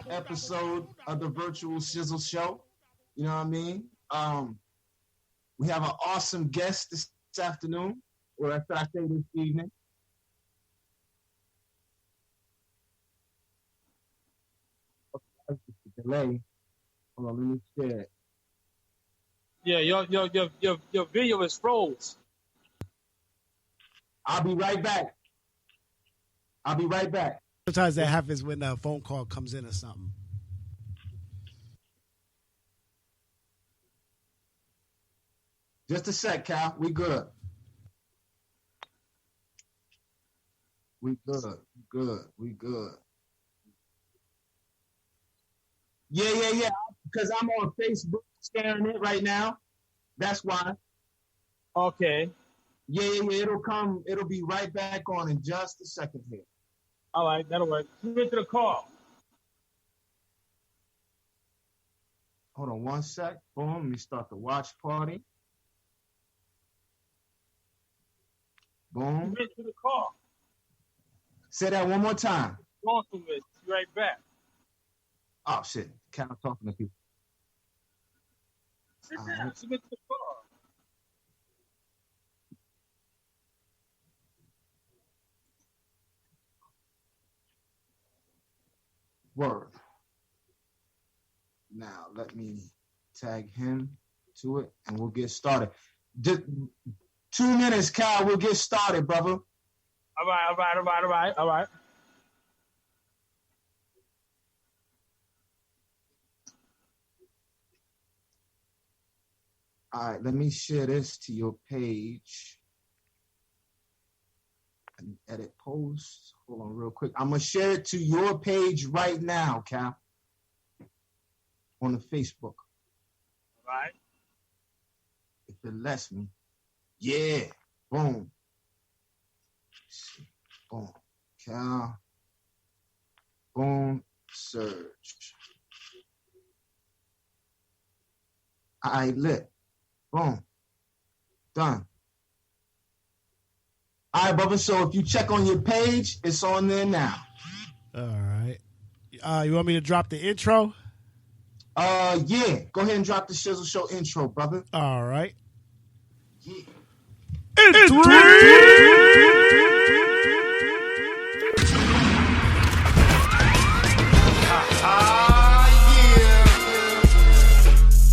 episode of the virtual Shizzle show. You know what I mean? We have an awesome guest this afternoon, or should I say this evening. Delay. Hold on, let me share it. Yeah, your video is froze. I'll be right back. Sometimes that happens when a phone call comes in or something. Just a sec, Cal. We good. We good. Yeah. Because I'm on Facebook sharing it right now. That's why. Okay. Yeah. It'll be right back on in just a second here. All right, that'll work. Get to the call. Hold on one sec. Boom. Let me start the watch party. Boom. Get to the call. Say that one more time. Going through it. Be right back. Oh, shit. Cal talking to people. Sit down. Submit to the call. Word. Now, let me tag him to it, and we'll get started. Just 2 minutes, Cal. We'll get started, brother. All right. All right, let me share this to your page. And edit post. Hold on real quick. I'm going to share it to your page right now, Cal. On the Facebook. All right. If it lets me. Yeah. Boom. Boom. Cal. Boom. Search. All right, lit. Boom. Done. All right, brother. So if you check on your page, it's on there now. All right. You want me to drop the intro? Yeah. Go ahead and drop the Shizzle Show intro, brother. All right. Yeah. In three. Yeah.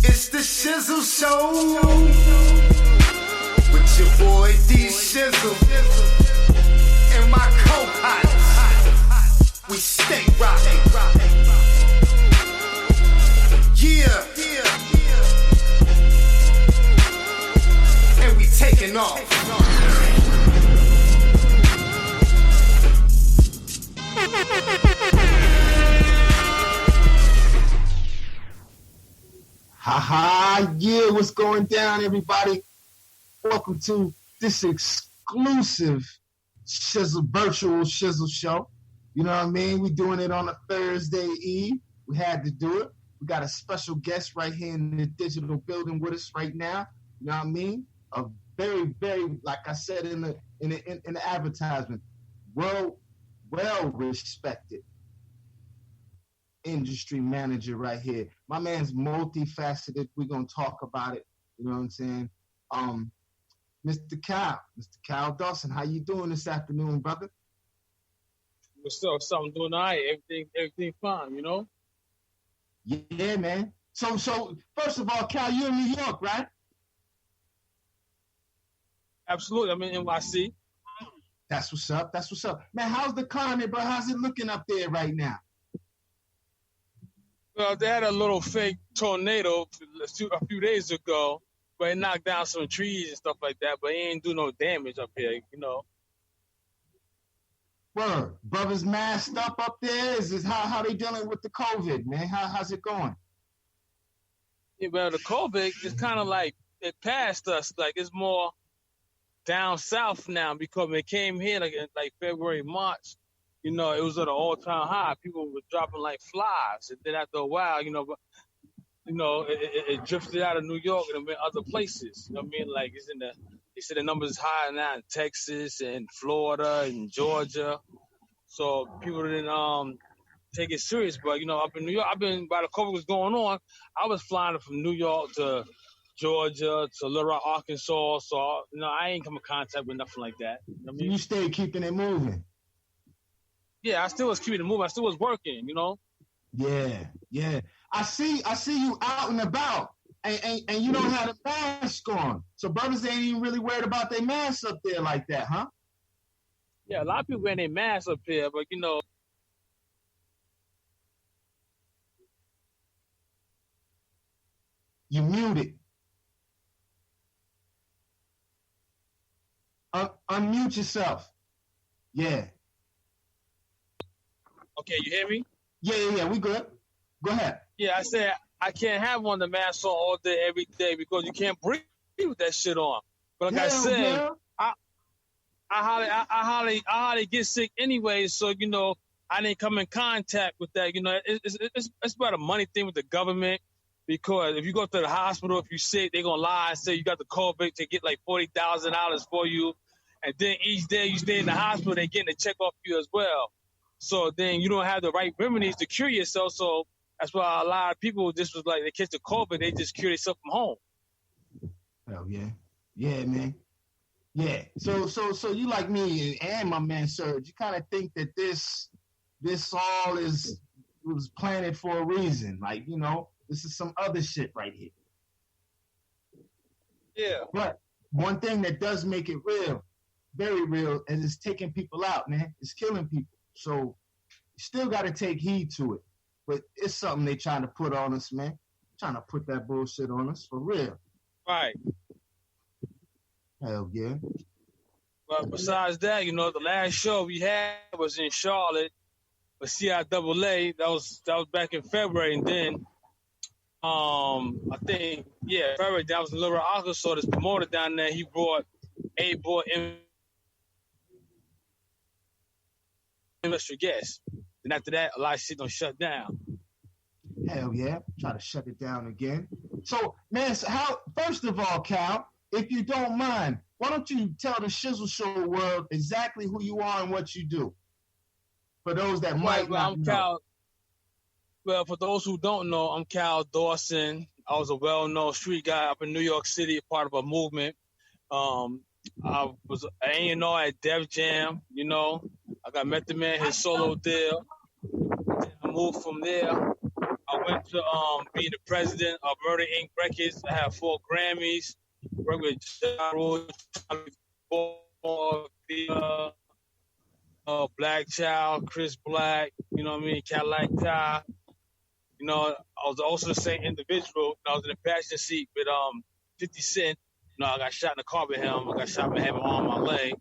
It's the Shizzle Show. With your boy D Shizzle and my co-pilots, we stay rocking. Yeah, and we taking off. Yeah, what's going down, everybody? Welcome to this exclusive virtual Shizzle show. You know what I mean? We're doing it on a Thursday Eve. We had to do it. We got a special guest right here in the digital building with us right now. You know what I mean? A very, very, like I said in the advertisement, well respected industry manager right here. My man's multifaceted. We're gonna talk about it. You know what I'm saying? Mr. Kal Dawson, how you doing this afternoon, brother? What's up? I'm doing all right. Everything fine, you know? Yeah, man. So first of all, Cal, you're in New York, right? Absolutely. I'm in NYC. That's what's up. Man, how's the climate, bro? How's it looking up there right now? Well, they had a little fake tornado a few days ago, but it knocked down some trees and stuff like that, but it ain't do no damage up here, you know. Word. Brothers masked up there? How they dealing with the COVID, man? How's it going? Yeah, well, the COVID is kind of like, it passed us. Like, it's more down south now because when it came here, like February, March, you know, it was at an all-time high. People were dropping like flies. And then after a while, it drifted out of New York and went other places. You know what I mean? Like, they said the numbers is high now in Texas and Florida and Georgia. so people didn't take it serious. But up in New York, while the COVID was going on, I was flying from New York to Georgia to Little Rock, Arkansas. So I ain't come in contact with nothing like that. You know what I mean? You stayed keeping it moving. Yeah, I still was keeping it moving. I still was working. Yeah. I see you out and about, and you don't have a mask on. So brothers ain't even really worried about their masks up there like that, huh? Yeah, a lot of people wearing their masks up here, but You muted. Unmute yourself. Yeah. Okay, you hear me? Yeah. We good. Go ahead. Yeah, I said I can't have one of the masks on all day, every day, because you can't breathe with that shit on. But like I said, I hardly get sick anyway, so I didn't come in contact with that. It's about a money thing with the government, because if you go to the hospital, if you're sick, they're gonna lie and say you got the COVID to get like $40,000 for you, and then each day you stay in the hospital, they're getting a check off you as well. So then you don't have the right remedies to cure yourself. So that's why a lot of people just was like, they catch the COVID, they just cure themselves from home. Hell yeah, man. Yeah. So you like me and my man Serge, you kind of think that this all was planned for a reason. Like, this is some other shit right here. Yeah. But one thing that does make it real, very real, is it's taking people out, man. It's killing people. So you still got to take heed to it. But it's something they trying to put on us, man. Trying to put that bullshit on us, for real. Right. Hell yeah. But besides that, the last show we had was in Charlotte with CIAA. That was back in February, and then I think February that was in Little Rock, Arkansas. This promoter down there, he brought extra guests. And after that, a lot of shit done shut down. Hell yeah. Try to shut it down again. So, man, first of all, Cal, if you don't mind, why don't you tell the Shizzle Show world exactly who you are and what you do? For those that might not know. Well, for those who don't know, I'm Kal Dawson. I was a well-known street guy up in New York City, part of a movement. I was an A&R at Def Jam, I got Method Man, his solo deal. I moved from there. I went to being the president of Murder Inc. Records. I have 4 Grammys. Worked with Ja Rule, Black Child, Chris Black, Cadillac Ty. I was also the same individual. I was in the passenger seat with 50 Cent. I got shot in the car with him. I got shot in my head and arm, my leg.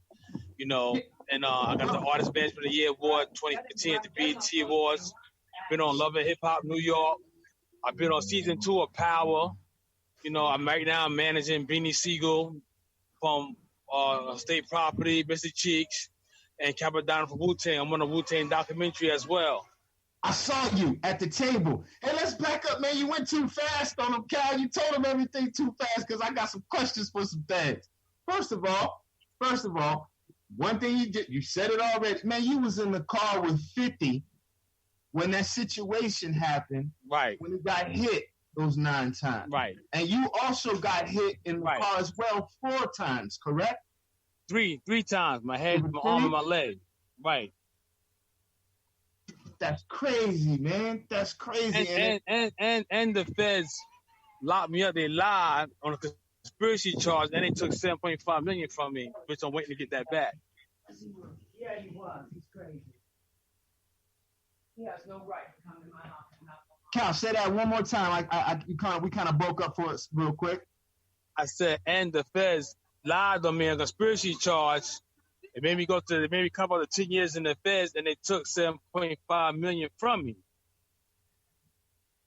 And I got the Artist Management of the Year Award 2015 at the BET Awards. Been on Love and Hip Hop New York. I've been on season 2 of Power. I'm right now managing Beanie Siegel from State Property, Mr. Cheeks, and Capadonna from Wu-Tang. I'm on a Wu-Tang documentary as well. I saw you at the table. Hey, let's back up, man. You went too fast on him, Cal. You told him everything too fast because I got some questions for some things. First of all, one thing you said it already. Man, you was in the car with 50 when that situation happened. Right. When he got hit those 9 times. Right. And you also got hit in the car as well 4 times, correct? 3 times. My head, my arm, and my leg. Right. That's crazy, man. That's crazy. And the feds locked me up. They lied on a conspiracy charge, and they took $7.5 million from me, which I'm waiting to get that back. Yeah, he was. He's crazy. He has no right to come to my house. Cal, say that one more time. We kind of broke up for us real quick. I said, and the feds lied on me on a conspiracy charge. It made me come out of 10 years in the feds, and they took $7.5 million from me.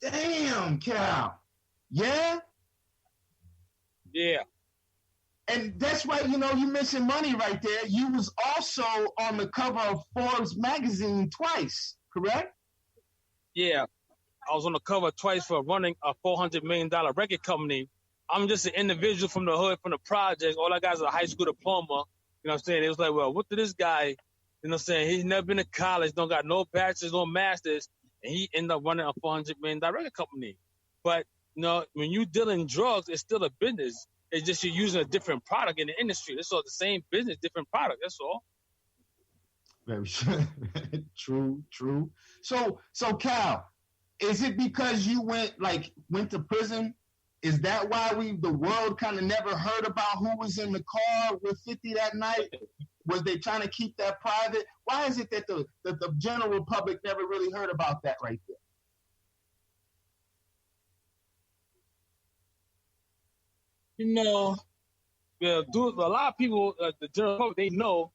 Damn, Cal. Yeah? Yeah. And that's right, you mentioned money right there. You was also on the cover of Forbes magazine twice, correct? Yeah. I was on the cover twice for running a $400 million record company. I'm just an individual from the hood, from the projects. All I got is a high school diploma. You know what I'm saying? It was like, well, what did this guy You know what I'm saying? He's never been to college, don't got no bachelor's, no master's, and he ended up running a $400 million record company. But, when you dealing drugs, it's still a business. It's just you're using a different product in the industry. It's all the same business, different product. That's all. Very true. So Kal, is it because you went to prison? Is that why the world kind of never heard about who was in the car with 50 that night? Was they trying to keep that private? Why is it that the general public never really heard about that right there? A lot of people, the general public, they know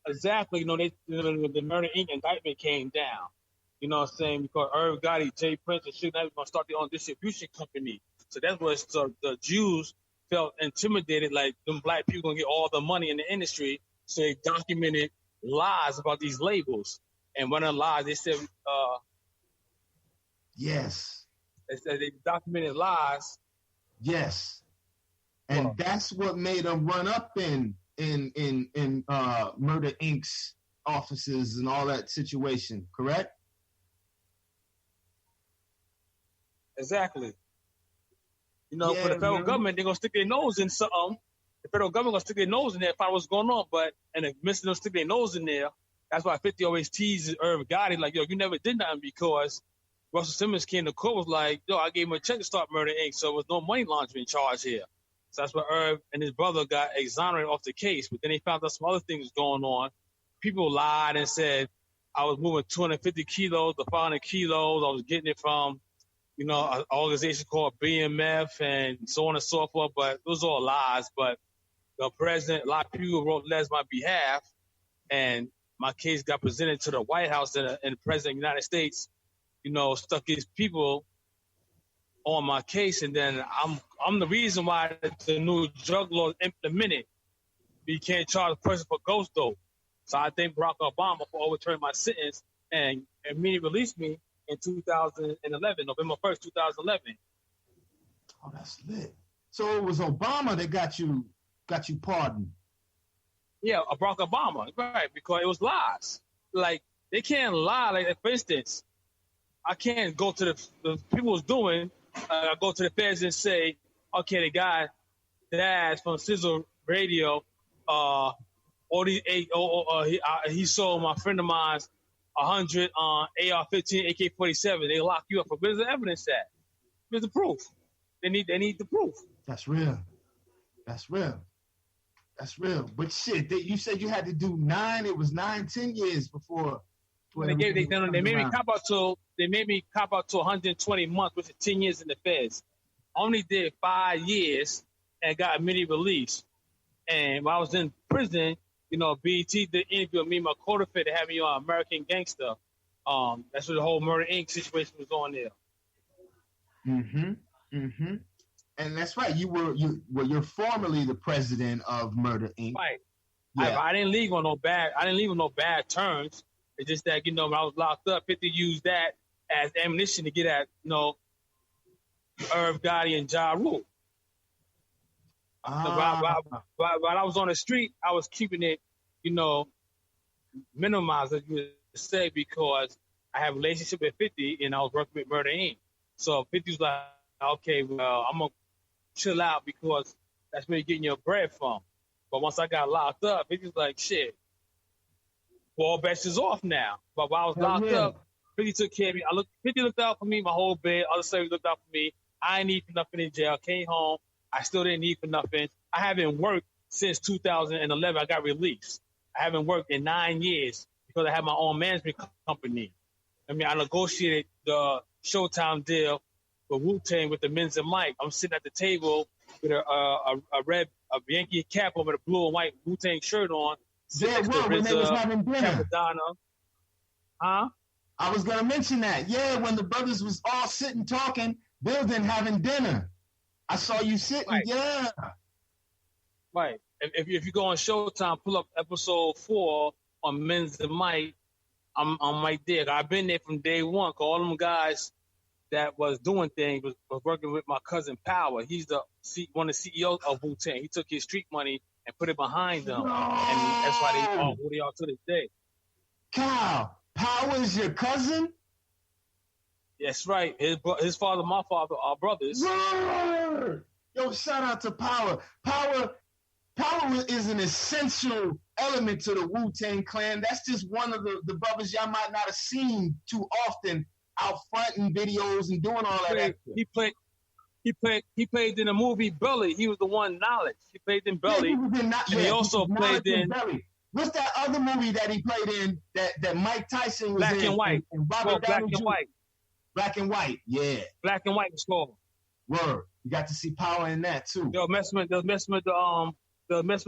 exactly, the Murder Inc. indictment came down. You know what I'm saying? Because Irv Gotti, Jay Prince, and Suge Knight were going to start their own distribution company. So that's what the Jews felt intimidated, like them black people going to get all the money in the industry. So they documented lies about these labels. And one of the lies, they said, yes. They said they documented lies. Yes. And that's what made them run up in Murder Inc.'s offices and all that situation, correct? Exactly. For the federal government, they're going to stick their nose in something. The federal government going to stick their nose in there, find what's going on. But, in the midst of them stick their nose in there, that's why 50 always teases Irv Gotti, like, yo, you never did nothing, because Russell Simmons came to court, was like, yo, I gave him a check to start Murder Inc., so there was no money laundering charge here. So that's why Irv and his brother got exonerated off the case. But then they found out some other things going on. People lied and said I was moving 250 kilos to 500 kilos. I was getting it from, an organization called BMF and so on and so forth. But it was all lies. But the president, a lot of people wrote letters on my behalf, and my case got presented to the White House, and the president of the United States, stuck his people on my case, and then I'm the reason why the new drug law is implemented. You can't charge a person for ghost dope. So I think Barack Obama overturned my sentence and immediately released me in 2011, November 1st, 2011. Oh, that's lit. So it was Obama that got you pardoned. Yeah, Barack Obama, right? Because it was lies. Like, they can't lie. Like, for instance, I can't go to the people was doing. I go to the feds and say, okay, the guy, Daz from Shizzle Radio, he sold my friend of mine 100 AR-15, AK-47. They lock you up. But where's the evidence at? Where's the proof? They need the proof. That's real. But shit, you said you had to do 10 years before. They made me cop out to 120 months, which is 10 years in the feds. Only did 5 years and got immediate release. And while I was in prison, BET did interview me, my co-defendant, to have me on American Gangster. That's what the whole Murder Inc. situation was on there. And that's right. You're formerly the president of Murder Inc. Right. Yeah. I didn't leave on no bad terms. It's just that, when I was locked up, 50 used that as ammunition to get at, Irv Gotti and Ja Rule. So while I was on the street, I was keeping it, minimized, as you would say, because I have a relationship with 50 and I was working with Murder Inc. So 50 was like, okay, well, I'm going to chill out because that's where you're getting your bread from. But once I got locked up, 50 was like, shit, all bets is off now. But while I was locked up, 50 took care of me. 50 looked out for me, my whole bed. Other services looked out for me. I didn't need for nothing in jail. Came home. I still didn't need for nothing. I haven't worked since 2011. I got released. I haven't worked in 9 years because I had my own management company. I negotiated the Showtime deal with Wu-Tang with the Men's and Mike. I'm sitting at the table with a Yankee cap over the blue and white Wu-Tang shirt on. Yeah, when they was having dinner. Huh? I was going to mention that. Yeah, when the brothers was all sitting talking, building, having dinner. I saw you sitting. Right. Yeah. Right. If you go on Showtime, pull up episode 4 on Men's and Mike, I'm right there. I've been there from day one. Cause all them guys that was doing things was working with my cousin Power. He's one of the CEOs of Wu-Tang. He took his street money and put it behind them. No. And that's why they are who they are to this day. Kal, Power is your cousin? That's right. His father, my father are brothers. Word! Yo, shout out to Power. Power is an essential element to the Wu-Tang Clan. That's just one of the brothers y'all might not have seen too often out front in videos and doing all that. He played in the movie Belly. He was the one Knowledge. He played in Belly. He also played in Belly. What's that other movie that he played in that Mike Tyson was Black in? and White. And Robert Black Downey and Jr. White. Black and White, yeah. Black and White was called. Word. You got to see Power in that too. They'll mess with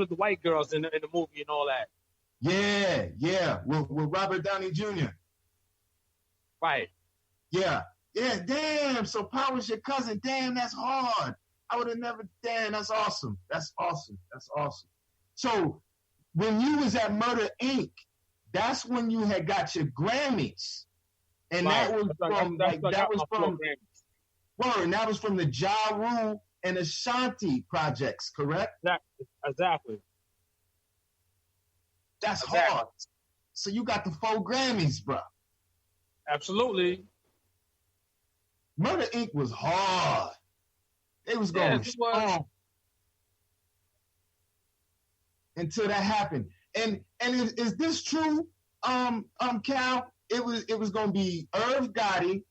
the white girls in the movie and all that. Yeah. With Robert Downey Jr. Right. Yeah. Damn. So Power's your cousin. Damn, that's hard. I would have never. Damn, that's awesome. That's awesome. So when you was at Murder Inc., that's when you had got your Grammys, and right. that was from the Ja Rule and Ashanti projects, correct? Exactly. That's hard. So you got the 4 Grammys, bro. Absolutely. Murder Inc. was hard. It was going strong until that happened. And is this true, Kal? It was gonna be Irv Gotti,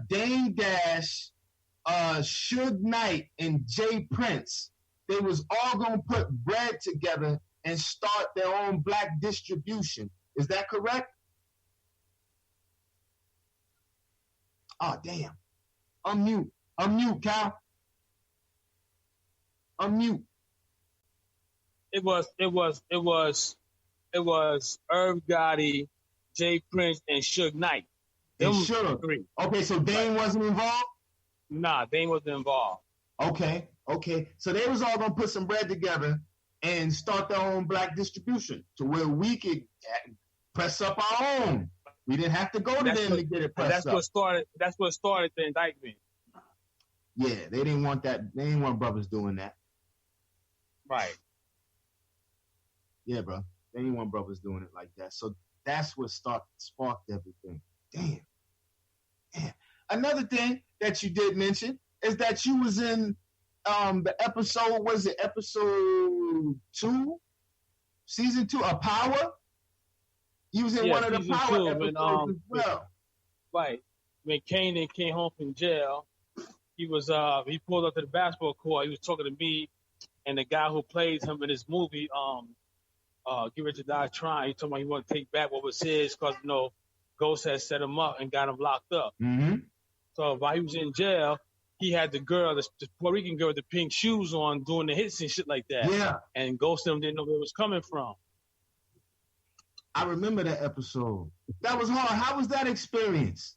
Dame Dash, Suge Knight, and Jay Prince. They was all gonna put bread together and start their own black distribution. Is that correct? Oh damn. Unmute, Kal. Unmute. It was Irv Gotti, Jay Prince, and Suge Knight. And Suge. Okay, so Dame wasn't involved? Nah, Dame wasn't involved. Okay. So they was all gonna put some bread together and start their own black distribution to where we could press up our own. We didn't have to go to them to get it pressed up. That's what started the indictment. Yeah, they didn't want that. They didn't want brothers doing that. Right. Yeah, bro. They didn't want brothers doing it like that. So that's what sparked everything. Damn. Another thing that you did mention is that you was in the episode, was it episode 2? Season 2 of Power? You was in one of the Power episodes as well. Right. When Kanan came home from jail, he pulled up to the basketball court. He was talking to me and the guy who plays him in this movie, Get Rich or Die Trying. He told me he wanted to take back what was his because, Ghost had set him up and got him locked up. Mm-hmm. So while he was in jail, he had the girl, the Puerto Rican girl with the pink shoes on, doing the hits and shit like that. Yeah. And Ghost them didn't know where it was coming from. I remember that episode. That was hard. How was that experience?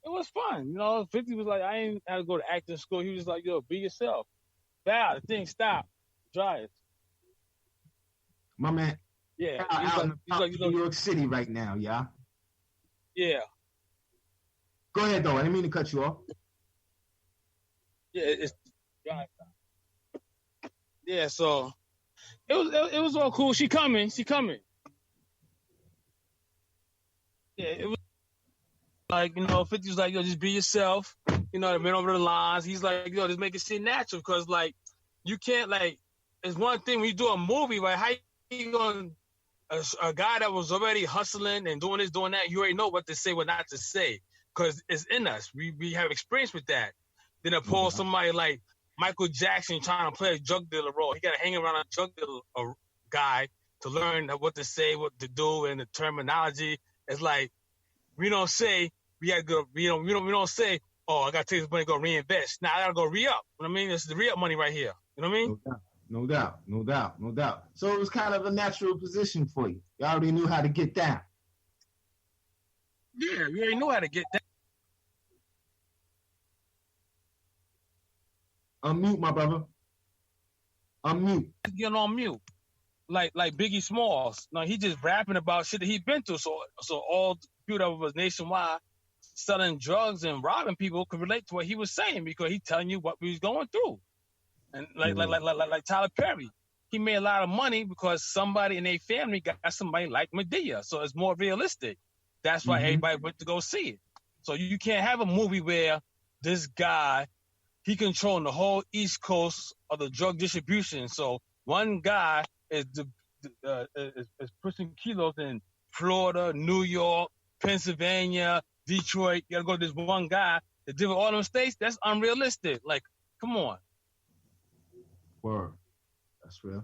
It was fun. 50 was like, I ain't had to go to acting school. He was like, yo, be yourself. Bow, the thing, stop. Dry it. My man. Yeah. He's like New York City right now, yeah? Yeah. Go ahead, though. I didn't mean to cut you off. Yeah, it's dry time. Yeah, so it was all cool. She coming. Yeah, it was like, 50 was like, yo, just be yourself. They went over the lines. He's like, yo, just make it seem natural because, like, you can't, like, it's one thing when you do a movie, right? How you going a guy that was already hustling and doing this, doing that, you already know what to say, what not to say because it's in us. We have experience with that. Then I pull somebody like Michael Jackson trying to play a drug dealer role. He got to hang around a drug dealer guy to learn what to say, what to do, and the terminology. It's like we don't say we got to go. We don't say, oh, I got to take this money and go reinvest. Now I got to go re-up. You know what I mean? This is the re-up money right here. You know what I mean? No doubt. So it was kind of a natural position for you. You already knew how to get down. Yeah, you already knew how to get down. Unmute, my brother. Unmute. Getting on mute. Like Biggie Smalls. No, he just rapping about shit that he been through. So all the people that was nationwide selling drugs and robbing people could relate to what he was saying because he telling you what we was going through. And like Tyler Perry. he made a lot of money because somebody in their family got somebody like Madea. So it's more realistic. That's why everybody went to go see it. So you can't have a movie where this guy, he controlling the whole East Coast of the drug distribution. So one guy is pushing kilos in Florida, New York, Pennsylvania, Detroit. You gotta go to this one guy to deal with all them states. That's unrealistic. Like, come on. Word. That's real.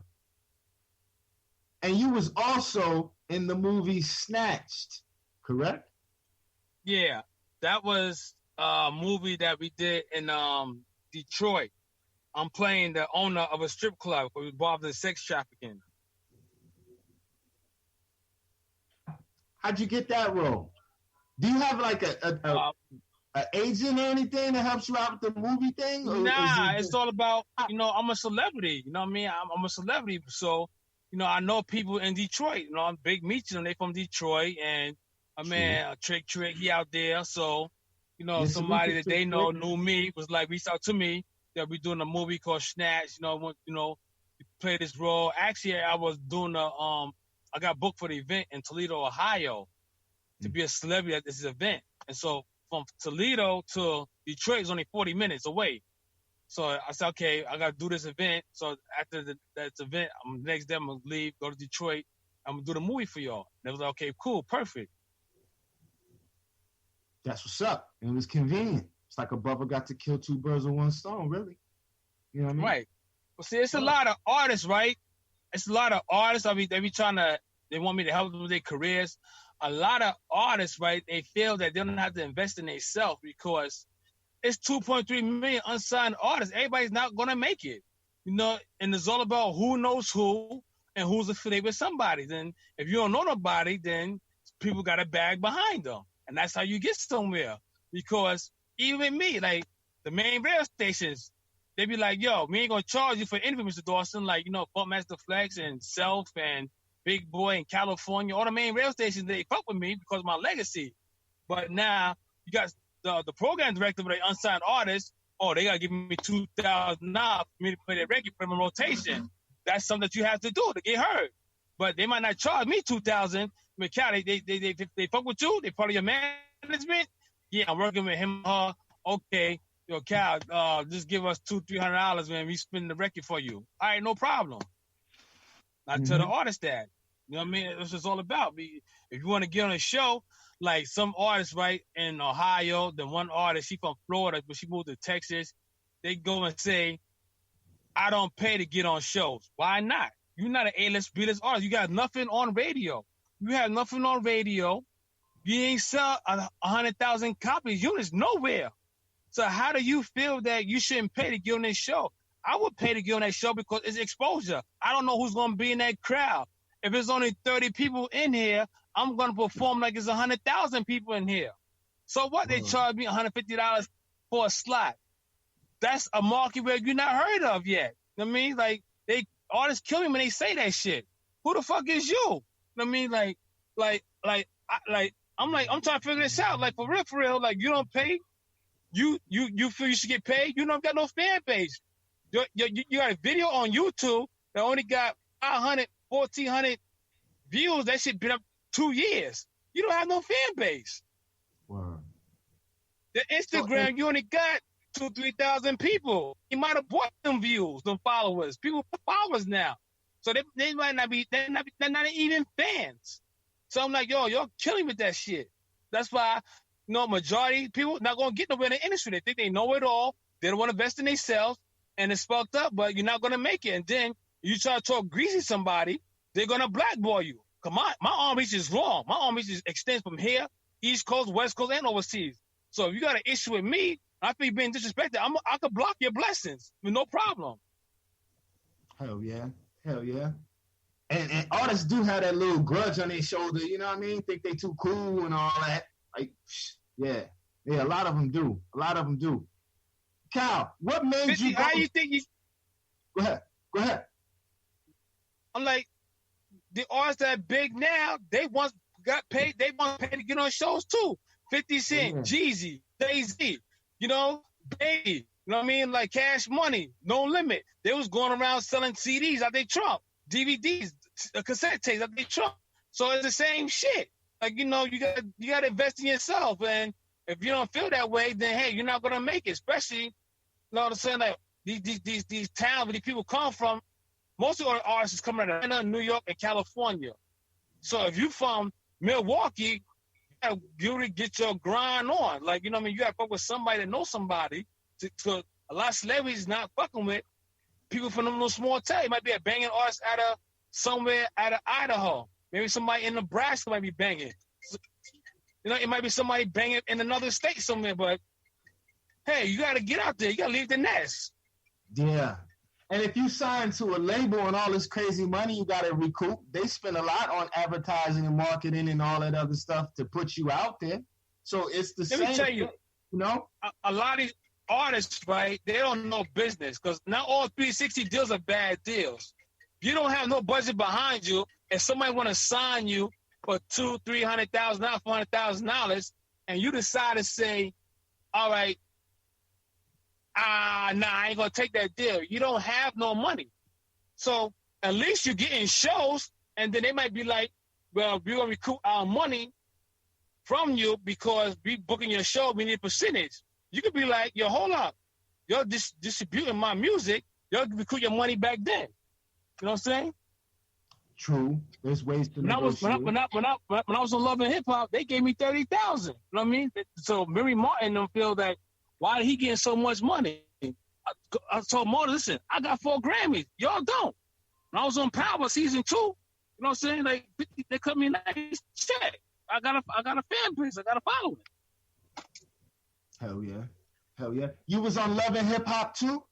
And you was also in the movie Snatched, correct? Yeah, that was a movie that we did in Detroit. I'm playing the owner of a strip club involved in sex trafficking. How'd you get that role? Do you have like a agent or anything that helps you out with the movie thing? Or nah, it's all about, I'm a celebrity. You know what I mean? I'm a celebrity. So, I know people in Detroit. I'm Big Meech, they from Detroit. And man, Trick, he out there. So, somebody that they know knew me, was like, reached out to me that we doing a movie called Snatch. Play this role. Actually, I was doing I got booked for the event in Toledo, Ohio, to be a celebrity at this event. And so from Toledo to Detroit is only 40 minutes away. So I said, okay, I got to do this event. So after that event, next day I'm going to leave, go to Detroit. I'm going to do the movie for y'all. And they was like, okay, cool, perfect. That's what's up. And it was convenient. It's like a brother got to kill two birds with one stone, really. You know what I mean? Right. Well, see, it's a lot of artists, right? It's a lot of artists. They want me to help them with their careers. A lot of artists, right, they feel that they don't have to invest in themselves because it's 2.3 million unsigned artists. Everybody's not going to make it, and it's all about who knows who and who's affiliated with somebody. Then if you don't know nobody, then people got a bag behind them. And that's how you get somewhere. Because even me, like the main rail stations, they be like, yo, we ain't going to charge you for anything, Mr. Dawson. Like, Buckmaster Flex and Self and Big Boy in California, all the main rail stations, they fuck with me because of my legacy. But now you got the program director with the unsigned artists. Oh, they got to give me $2,000 for me to play that record for them in rotation. That's something that you have to do to get heard. But they might not charge me $2,000. But Cal, they fuck with you. They part of your management. Yeah, I'm working with him. Okay, yo, Cal, just give us $200-$300, man. We spin the record for you. All right, no problem. I tell the artist that. You know what I mean? It's just all about. If you want to get on a show, like some artists, right, in Ohio, then one artist, she from Florida, but she moved to Texas, they go and say, I don't pay to get on shows. Why not? You're not an A-list, B-list artist. You got nothing on radio. You have nothing on radio. You ain't sell 100,000 copies, units, nowhere. So how do you feel that you shouldn't pay to get on this show? I would pay to get on that show because it's exposure. I don't know who's going to be in that crowd. If it's only 30 people in here, I'm going to perform like it's 100,000 people in here. So what? They charge me $150 for a slot. That's a market where you're not heard of yet. You know what I mean? Like, artists kill me when they say that shit. Who the fuck is you? You know what I mean? I'm trying to figure this out. Like, for real, like, you don't pay? You feel you should get paid? You don't got no fan base. You got a video on YouTube that only got 500, 1,400 views. That shit been up 2 years. You don't have no fan base. Wow. The Instagram, you only got 2,000-3,000 people. You might have bought them views, them followers. People followers now. So they might not be, they're not even fans. So I'm like, yo, you're killing with that shit. That's why, majority of people not going to get nowhere in the industry. They think they know it all. They don't want to invest in themselves. And it's fucked up, but you're not going to make it. And then you try to talk greasy to somebody, they're going to blackball you. Come on, my arm reach is long. My arm reach extends from here, East Coast, West Coast, and overseas. So if you got an issue with me, I feel being disrespected, I could block your blessings with no problem. Hell yeah. And artists do have that little grudge on their shoulder, you know what I mean? Think they too cool and all that. Like, yeah, a lot of them do. Kal, what made 50, you go? How you think you... Go ahead. I'm like, the artists that are big now, they once got paid. They want paid to get on shows too. 50 Cent, Jeezy, Jay-Z, Baby, You know what I mean? Like Cash Money, No Limit. They was going around selling CDs out their trunk, DVDs, cassette tapes out their trunk. So it's the same shit. Like, you know, you got to invest in yourself. And if you don't feel that way, then hey, you're not gonna make it. Especially, you know what I'm saying? Like these towns where these people come from. Most of our artists come out of Atlanta, New York, and California. So if you from Milwaukee, you gotta get your grind on. Like, you know what I mean? You gotta fuck with somebody that knows somebody. To a lot of celebrities not fucking with people from them little small towns. It might be a banging artist somewhere out of Idaho. Maybe somebody in Nebraska might be banging. You know, it might be somebody banging in another state somewhere. But hey, you gotta get out there. You gotta leave the nest. Yeah. And if you sign to a label and all this crazy money you got to recoup, they spend a lot on advertising and marketing and all that other stuff to put you out there. So it's the same. Let me tell you, you know, a lot of these artists, right, they don't know business because not all 360 deals are bad deals. If you don't have no budget behind you and somebody want to sign you for $200,000, $300,000, $400,000, and you decide to say, all right, nah, I ain't gonna take that deal. You don't have no money. So at least you're getting shows, and then they might be like, well, we're gonna recoup our money from you because we booking your show, we need a percentage. You could be like, yo, hold up. You're distributing my music, you'll recoup your money back then. You know what I'm saying? True. There's ways to negotiate. When I was on Love and Hip Hop, they gave me $30,000. You know what I mean? So Mary Martin don't feel that. Why did he getting so much money? I told Martin, listen, I got 4 Grammys. Y'all don't. When I was on Power season 2, you know what I'm saying? Like they cut me a nice check. I got a fan base. I got a following. Hell yeah. Hell yeah. You was on Love and Hip Hop too?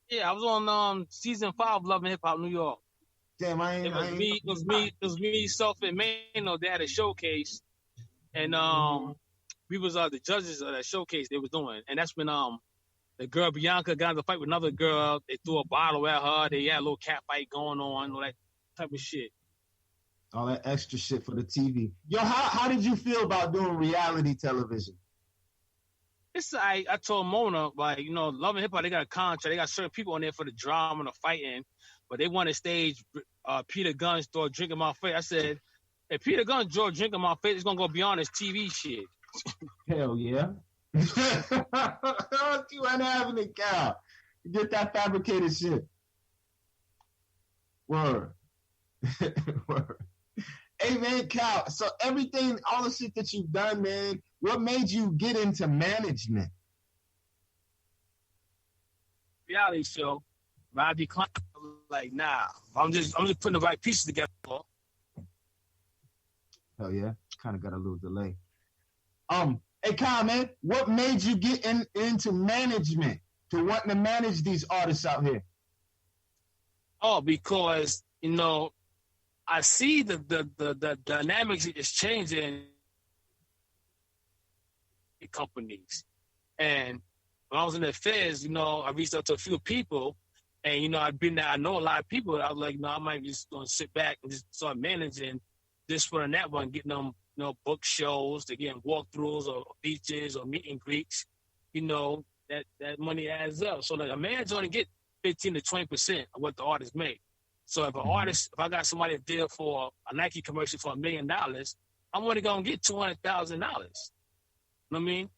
Yeah, I was on season 5 of Love and Hip Hop New York. Damn, It was me, Self and Mano. They had a showcase, and we was the judges of that showcase they was doing, and that's when the girl Bianca got in a fight with another girl. They threw a bottle at her. They had a little cat fight going on, all that type of shit. All that extra shit for the TV. Yo, how did you feel about doing reality television? I told Mona, like, you know, Love and Hip Hop, they got a contract. They got certain people on there for the drama and the fighting, but they want to stage Peter Gunn start drinking my face. I said, if Peter Gunn start drinking my face, it's gonna go beyond his TV shit. Hell yeah. You ain't having it, Cal. Get that fabricated shit. Word. Word. Hey, man, Cal, so everything, all the shit that you've done, man, what made you get into management? Reality show, but I declined. Like, nah, I'm just putting the right pieces together. Hell yeah, kind of got a little delay. Hey, Kyle, man, what made you get into management, to wanting to manage these artists out here? Oh, because, you know, I see the dynamics is changing in companies. And when I was in the Feds, you know, I reached out to a few people, and, you know, I know a lot of people. I was like, no, I might just going to sit back and just start managing this one and that one, getting them, you know, book shows, to getting walkthroughs or beaches or meet and greets. You know, that money adds up. So like, a man's only get 15 to 20% of what the artist make. So if if I got somebody a deal for a Nike commercial for $1 million, I'm only going to get $200,000. You know what I mean?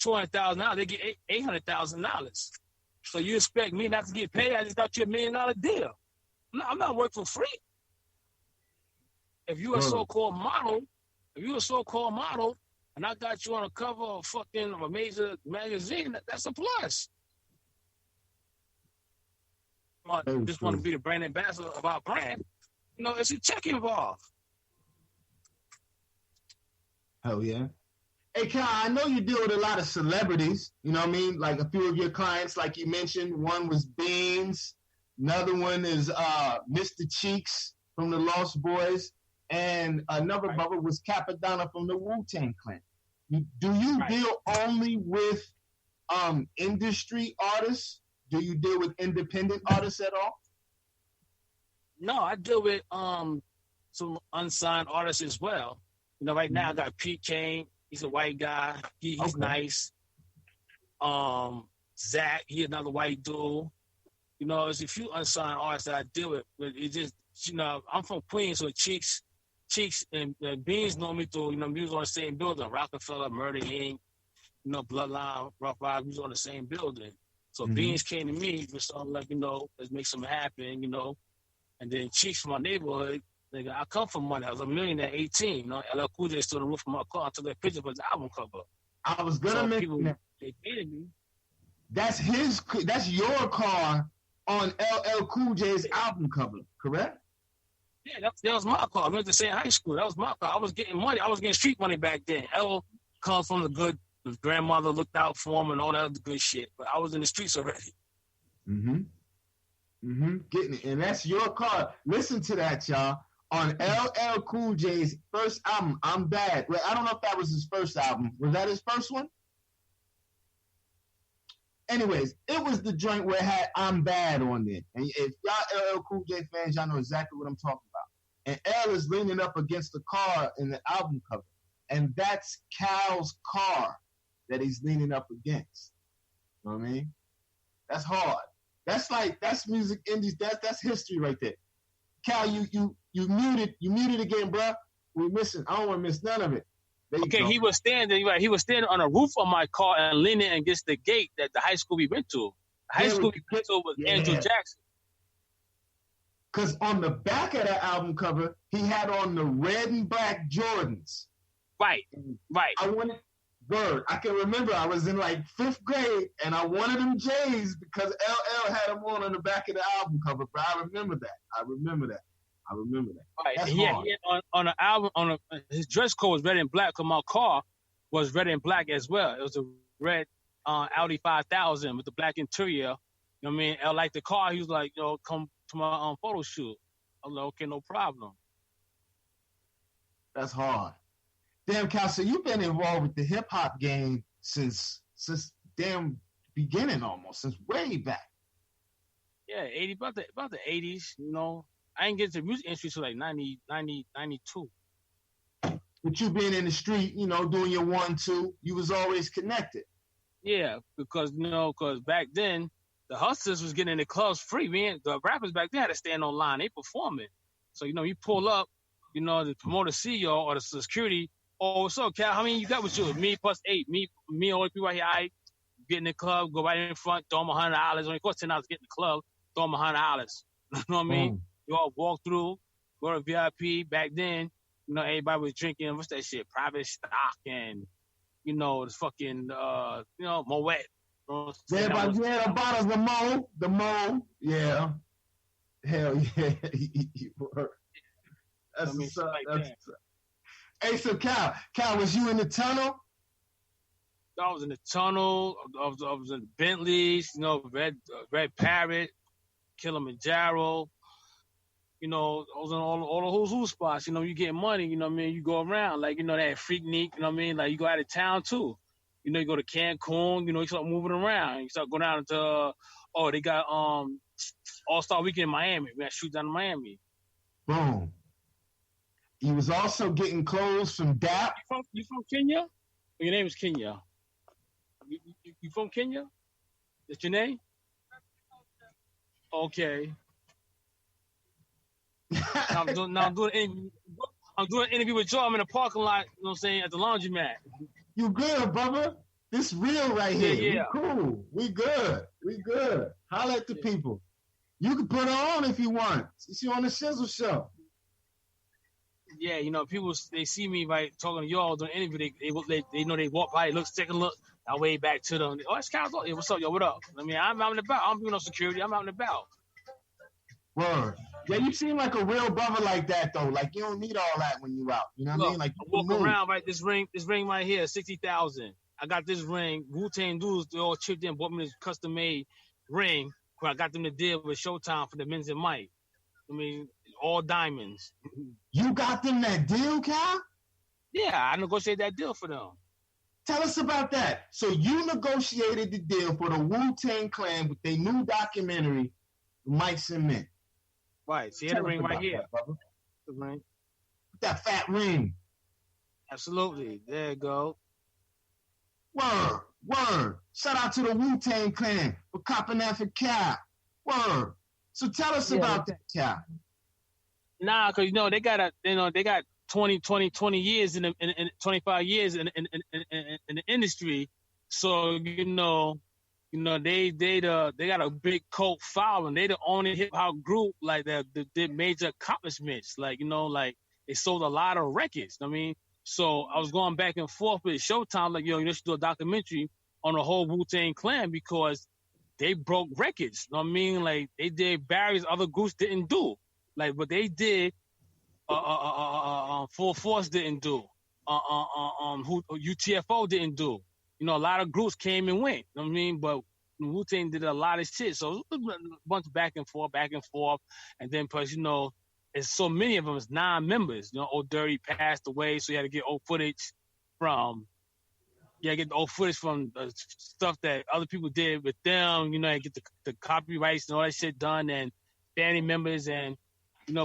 $200,000, they get $800,000. So you expect me not to get paid? I just got you $1 million deal. I'm not working for free. If you're a so-called model, and I got you on a cover of fucking a major magazine, that's a plus. I just want to be the brand ambassador of our brand. You know, it's a check involved. Hell yeah. Hey, Cal, I know you deal with a lot of celebrities. You know what I mean? Like a few of your clients, like you mentioned, one was Beans. Another one is Mr. Cheeks from the Lost Boys. And another brother was Capadonna from the Wu-Tang Clan. Do you deal only with industry artists? Do you deal with independent artists at all? No, I deal with some unsigned artists as well. You know, right now I got Pete Kane. He's a white guy. He's nice. Zach, he another white dude. You know, there's a few unsigned artists that I deal with, but it just, you know, I'm from Queens, so Cheeks and Beans know me through, you know, we was on the same building. Rockefeller, Murder Inc., you know, Bloodline, Rough Riders, we was on the same building. So Beans came to me with something like, you know, let's make something happen, you know. And then Cheeks from my neighborhood, nigga, I come from money. I was a millionaire at 18, you know. LL Cool J stood on the roof of my car and took that picture for his album cover. I was gonna mention that. They paid me. That's your car on LL Cool J's album cover, correct? Yeah, that was my car. I went to same high school. That was my car. I was getting money. I was getting street money back then. L comes from the good. His grandmother looked out for him and all that other good shit. But I was in the streets already. Getting it. And that's your car. Listen to that, y'all. On LL Cool J's first album, I'm Bad. Well, I don't know if that was his first album. Was that his first one? Anyways, it was the joint where it had I'm Bad on there. And if y'all LL Cool J fans, y'all know exactly what I'm talking about. And L is leaning up against the car in the album cover. And that's Cal's car that he's leaning up against. You know what I mean? That's hard. That's music indies. That's history right there. Cal, you muted again, bro. We missing. I don't want to miss none of it. Okay, he was standing on a roof of my car and leaning against the gate that the high school we went to. The high school we went to was Andrew Jackson. Because on the back of that album cover, he had on the red and black Jordans. Right. I can remember I was in like 5th grade and I wanted them J's because LL had them on the back of the album cover. But I remember that. Right. That's He had on the album, his dress code was red and black because my car was red and black as well. It was a red Audi 5000 with the black interior. You know what I mean? L liked the car. He was like, yo, come to my photo shoot. I was like, okay, no problem. That's hard. Damn, Cal, so you've been involved with the hip-hop game since damn beginning almost, since way back. Yeah, about the 80s, you know. I didn't get to the music industry till like 90, 92. But you being in the street, you know, doing your 1-2, you was always connected. Yeah, because back then, the hustlers was getting in the clubs free. The rappers back then had to stand on line. They performing. So, you know, you pull up, you know, the promoter see you or the security. Oh, what's up, Cal? How many you got with you? Me plus 8. Me all the people right here. I get in the club, go right in front, throw them $100. Only cost $10 to get in the club, throw them $100. You know what I mean? You all walk through, go to VIP. Back then, you know, everybody was drinking, what's that shit? Private stock and, you know, the fucking, Moet. You know, the bottles of the Mo. Yeah. Hell yeah. That's what's up. Hey, so Cal, was you in the tunnel? I was in the tunnel. I was in the Bentleys, you know, Red Parrot, Kilimanjaro. You know, I was in all the who's who spots. You know, you get money, you know what I mean? You go around, like, you know, that Freaknik, you know what I mean? Like, you go out of town, too. You know, you go to Cancun, you know, you start moving around. You start going down to, they got All-Star Weekend in Miami. We got to shoot down in Miami. Boom. He was also getting clothes from DAP. You from Kenya? Or your name is Kenya? You from Kenya? That's your name? Okay. I'm doing an interview with Joe. I'm in the parking lot, you know what I'm saying, at the laundromat. You good, brother? This real right here. Yeah. We cool. We good. Holla at the people. You can put her on if you want. She on the Shizzle show. Yeah, you know, people, they see me, right, talking to y'all doing an interview. They know they walk by, take a look. I wave back to them. Oh, it's Kal Dawson. Hey, what's up, yo? What up? I mean, I'm out and about. I'm doing no security. I'm out and about. Word. Yeah, you seem like a real brother like that, though. Like, you don't need all that when you out. You know what I mean? Like, I walk around, right, this ring right here, 60,000. I got this ring. Wu-Tang dudes, they all chipped in, bought me this custom-made ring. I got them to deal with Showtime for the Men's and Mike. I mean, all diamonds. You got them that deal, Cal? Yeah, I negotiated that deal for them. Tell us about that. So you negotiated the deal for the Wu-Tang Clan with their new documentary, Mics and Men. Right. See the ring right here. The ring. That fat ring. Absolutely. There you go. Word. Word. Shout out to the Wu-Tang Clan for copping that for Cap. Word. So tell us about that, Cap. Nah, cause they got 20 years in 25 years in the industry. So they got a big cult following. They the only hip hop group like that did major accomplishments. Like they sold a lot of records. I mean, so I was going back and forth with Showtime, like you should do a documentary on the whole Wu-Tang Clan because they broke records. You know what I mean? Like they did barriers other groups didn't do. Like what they did, Full Force didn't do. Who UTFO didn't do. A lot of groups came and went. You know what I mean? But Wu-Tang did a lot of shit. So it was a bunch of back and forth. And then plus, there's so many of them, it's 9 members. Old Dirty passed away, so you had to get old footage from stuff that other people did with them, and get the copyrights and all that shit done and family members and,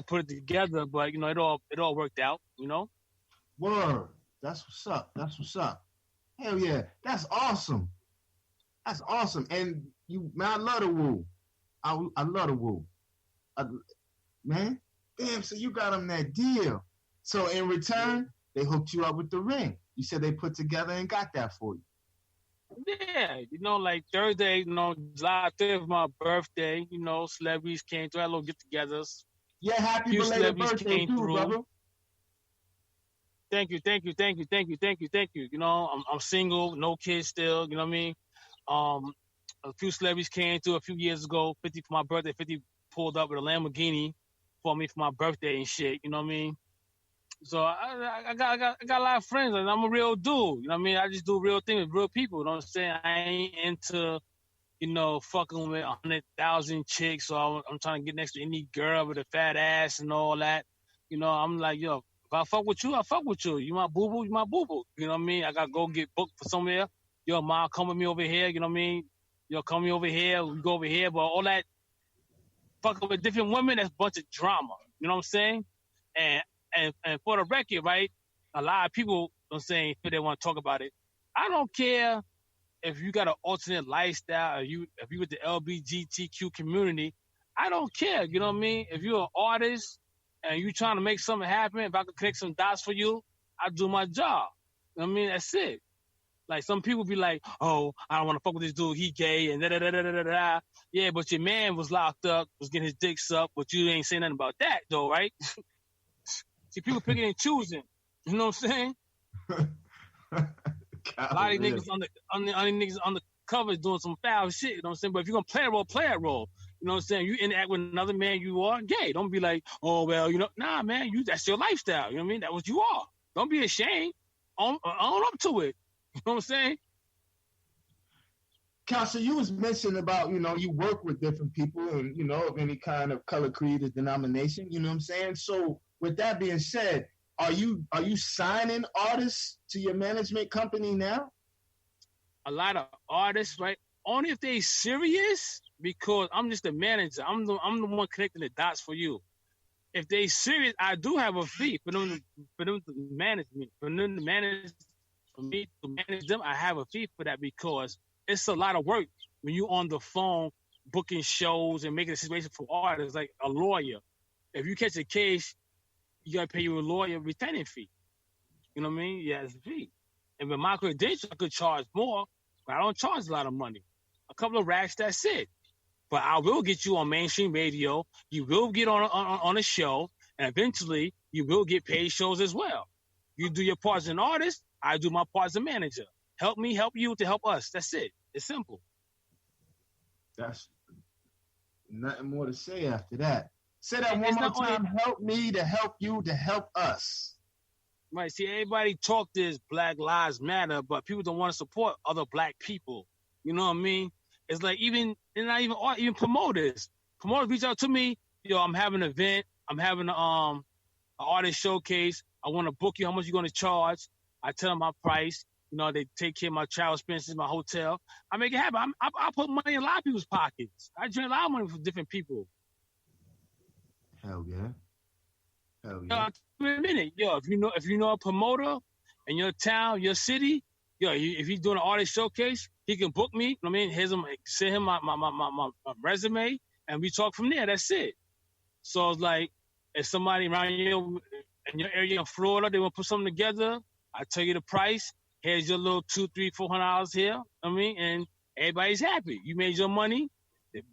put it together. But, it all worked out, Word. That's what's up. Hell yeah. That's awesome. And I love the Wu. I love the Wu. Man, damn, so you got them that deal. So in return, they hooked you up with the ring. You said they put together and got that for you. Yeah, like Thursday, July 5th, my birthday, celebrities came through, had little get-togethers. Yeah, happy belated birthday too, brother. Thank you. I'm single, no kids still, you know what I mean? A few celebrities came through a few years ago, 50 for my birthday, 50 pulled up with a Lamborghini for me for my birthday and shit, you know what I mean? So I got a lot of friends, and I'm a real dude, you know what I mean? I just do real things with real people, you know what I'm saying? I ain't into, fucking with 100,000 chicks, so I'm trying to get next to any girl with a fat ass and all that. I'm like, yo, if I fuck with you, I fuck with you. You my boo-boo, you my boo-boo. You know what I mean? I got to go get booked for somewhere. Yo, Ma, come with me over here, you know what I mean? Yo, come me over here, we go over here. But all that fucking with different women, that's a bunch of drama. You know what I'm saying? And for the record, right, a lot of people, if they want to talk about it, I don't care if you got an alternate lifestyle, or if you with the LGBTQ community, I don't care. You know what I mean? If you're an artist and you trying to make something happen, if I could connect some dots for you, I do my job. You know what I mean? That's it. Like some people be like, oh, I don't want to fuck with this dude, he gay, and da-da-da-da-da-da. Yeah, but your man was locked up, was getting his dick sucked, but you ain't saying nothing about that, though, right? See, people picking and choosing. You know what I'm saying? A lot of niggas on the niggas on the covers doing some foul shit. You know what I'm saying? But if you're gonna play a role, play a role. You know what I'm saying? You interact with another man, you are gay. Don't be like, oh well, nah, man, that's your lifestyle. You know what I mean? That's what you are. Don't be ashamed. Own up to it. You know what I'm saying? Kal, so you was mentioning about, you work with different people and, of any kind of color, creed, or denomination, you know what I'm saying? So with that being said, are you signing artists to your management company now? A lot of artists, right? Only if they serious, because I'm just the manager. I'm the one connecting the dots for you. If they serious, I do have a fee for them to manage me. For me to manage them, I have a fee for that because it's a lot of work when you on the phone booking shows and making a situation for artists, like a lawyer. If you catch a case, you gotta pay your lawyer a retaining fee. You know what I mean? Yeah, it's a fee. And with my credentials, I could charge more, but I don't charge a lot of money. A couple of racks, that's it. But I will get you on mainstream radio. You will get on a show, and eventually you will get paid shows as well. You do your part as an artist, I do my part as a manager. Help me, help you to help us. That's it. It's simple. That's nothing more to say after that. Say that one more time. Help me to help you to help us. Right. See, everybody talk this Black Lives Matter, but people don't want to support other black people. You know what I mean? It's like even promoters. Promoters reach out to me. Yo, I'm having an event. I'm having an artist showcase. I want to book you. How much you going to charge? I tell them my price. They take care of my travel expenses, my hotel. I make it happen. I put money in a lot of people's pockets. I drain a lot of money from different people. Hell yeah. Hell yeah. Wait a minute. Yo, if you know a promoter in your town, your city, yo, if he's doing an artist showcase, he can book me. I mean, send him my resume, and we talk from there. That's it. So it's like, if somebody around you in your area in Florida, they want to put something together, I tell you the price. Here's your little $200, $300, $400 here. I mean, and everybody's happy. You made your money.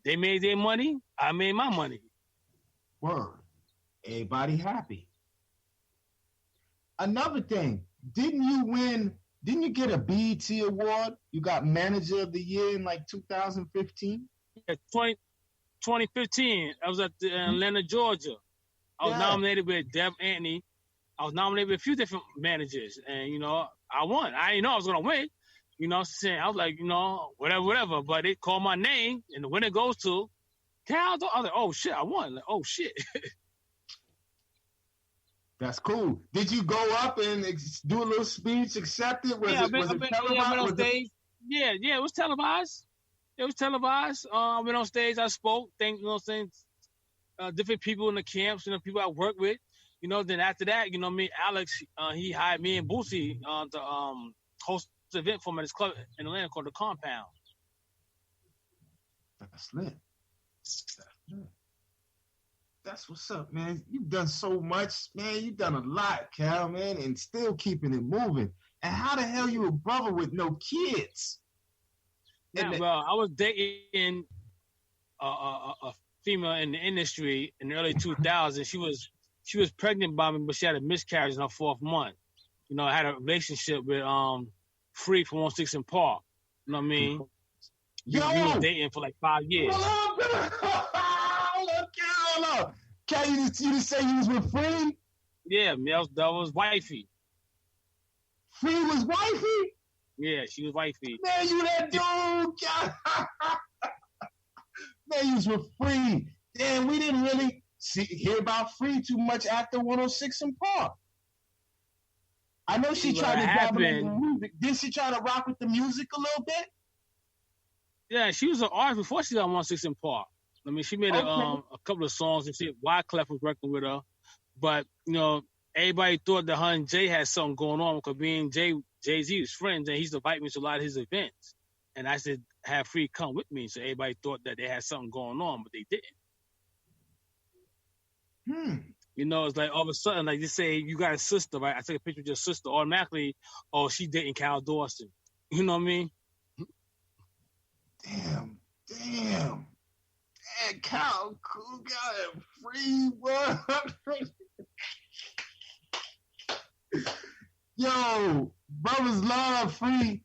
They made their money. I made my money. Word. Everybody happy. Another thing, didn't you get a BET award? You got Manager of the Year in like 2015? Yeah, 2015, I was at Atlanta, Georgia. I was nominated with Dev Anthony. I was nominated with a few different managers. And, you know, I won. I didn't know I was going to win. You know what I'm saying? I was like, you know, whatever. But they called my name, and the winner goes to Kal Dawson. I was like, oh, shit, I won. Like, oh, shit. That's cool. Did you go up and do a little speech, accept it? Was it televised? On stage. Yeah, it was televised. I went on stage, I spoke, you know what I'm saying, different people in the camps, you know, people I work with. You know, then after that, you know, Alex, he hired me and Boosie to host an event for him at his club in Atlanta called The Compound. That's lit. That's what's up, man. You've done so much, man. You've done a lot, Kal, man, and still keeping it moving. And how the hell you a brother with no kids? Yeah, well, I was dating a female in the industry in the early 2000s. She was pregnant by me, but she had a miscarriage in her 4th month. You know, I had a relationship with Free from 116 Park. You know what I mean? We were dating for like 5 years. Kal, you just say you was with Free? Yeah, that was wifey. Free was wifey? Yeah, she was wifey. Man, you that dude. Man, you was with Free. Damn, we didn't really hear about Free too much after 106 in Park. I know she tried to grab with the music. Did she try to rock with the music a little bit? Yeah, she was an artist before she got 106 in Park. I mean, she made a couple of songs and shit. Wyclef was working with her. But, you know, everybody thought that her and Jay had something going on because me and Jay-Z was friends, and he's invited me to a lot of his events. And I said, have Free come with me. So everybody thought that they had something going on, but they didn't. You know, it's like all of a sudden, like they say, you got a sister, right? I take a picture of your sister. Automatically, oh, she dating Kal Dawson. You know what I mean? Damn. Man, Kal, cool guy, Free, what? Yo, brothers love Free.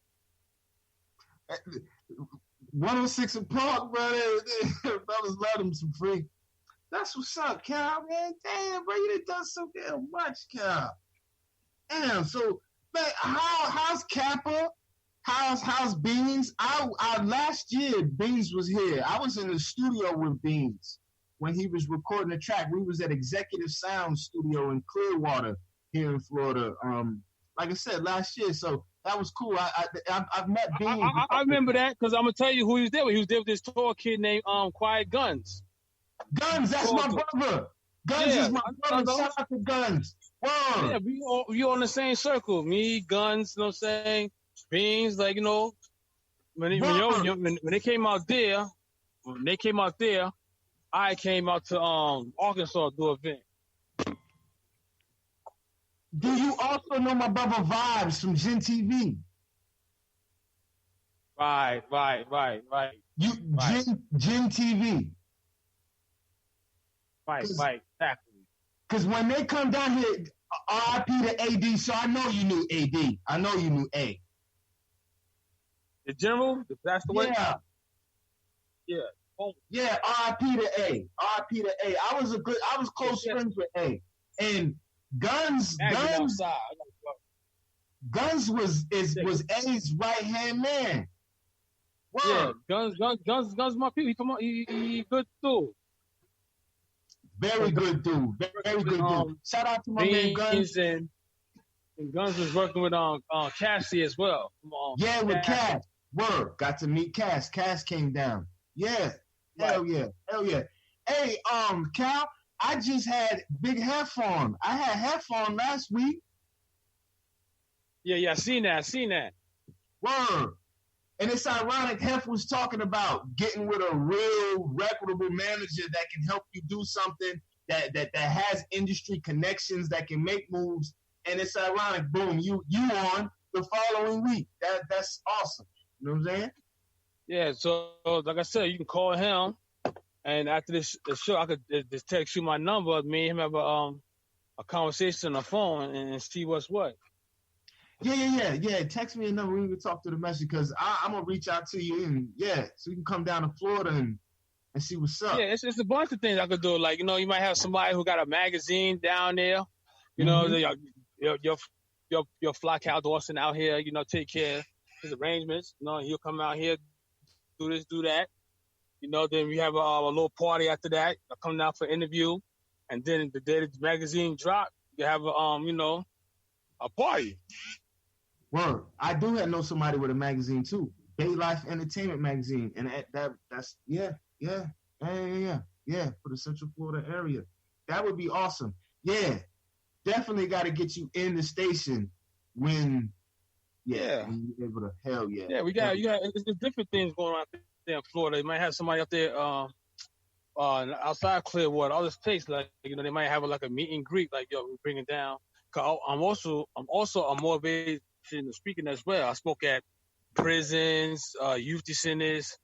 106 in Park, brother. Brothers love them some Free. That's what's up, Kal, man. Damn, bro, you done so damn much, Kal. Damn, so, man, how's Kappa? How's Beans? I last year, Beans was here. I was in the studio with Beans when he was recording the track. We was at Executive Sound Studio in Clearwater here in Florida. Like I said, last year. So that was cool. I've met Beans. I remember that because I'm gonna tell you who he was there with. He was there with this tall kid named Quiet Guns. Guns, that's my brother. Guns is my brother. Shout out to Guns. Whoa. Yeah, we all in the same circle. Me, Guns, you know what I'm saying? Beans, like, you know, when they came out there, I came out to Arkansas to do an event. Do you also know my brother Vibes from Gen TV? Right. Gen TV. Right, exactly. Because when they come down here, RIP to AD, so I know you knew AD. I know you knew A. The general, that's the way. Yeah. Yeah, RIP to A. RIP to A. I was close friends with A. And Guns was A's right hand man. Word. Yeah, Guns my people. He good dude. Very good dude. Very good dude. Shout out to my man Guns. And Guns was working with Cassie as well. Yeah, with Cass. Word. Got to meet Cass. Cass came down. Yeah. Hell yeah. Hey, Kal, I just had Big Hef on. I had Hef on last week. Yeah, I seen that. Word. And it's ironic, Hef was talking about getting with a real reputable manager that can help you do something that has industry connections, that can make moves. And it's ironic, boom, you on the following week. That's awesome. You know what I'm saying? Yeah, so like I said, you can call him, and after the show, I could just text you my number. Me and him have a conversation on the phone and see what's what. Yeah. Text me a number. We can talk to the message because I'm gonna reach out to you and so we can come down to Florida and see what's up. Yeah, it's a bunch of things I could do. Like, you know, you might have somebody who got a magazine down there. You know, your fly Kal Dawson out here. You know, take care of his arrangements. You know, he'll come out here, do this, do that. You know, then we have a little party after that. I'll come down for an interview, and then the day the magazine drop, you have a party. Word. I do know somebody with a magazine too, Bay Life Entertainment magazine, and that's for the Central Florida area. That would be awesome. Yeah, definitely got to get you in the station when you're able to. Hell yeah. Yeah, we got it's different things going on out there in Florida. You might have somebody up there outside Clearwater, all this place, like, you know, they might have like a meet and greet, like, yo, we bring it down. Cause I'm also a motivation speaking as well. I spoke at prisons, youth centers.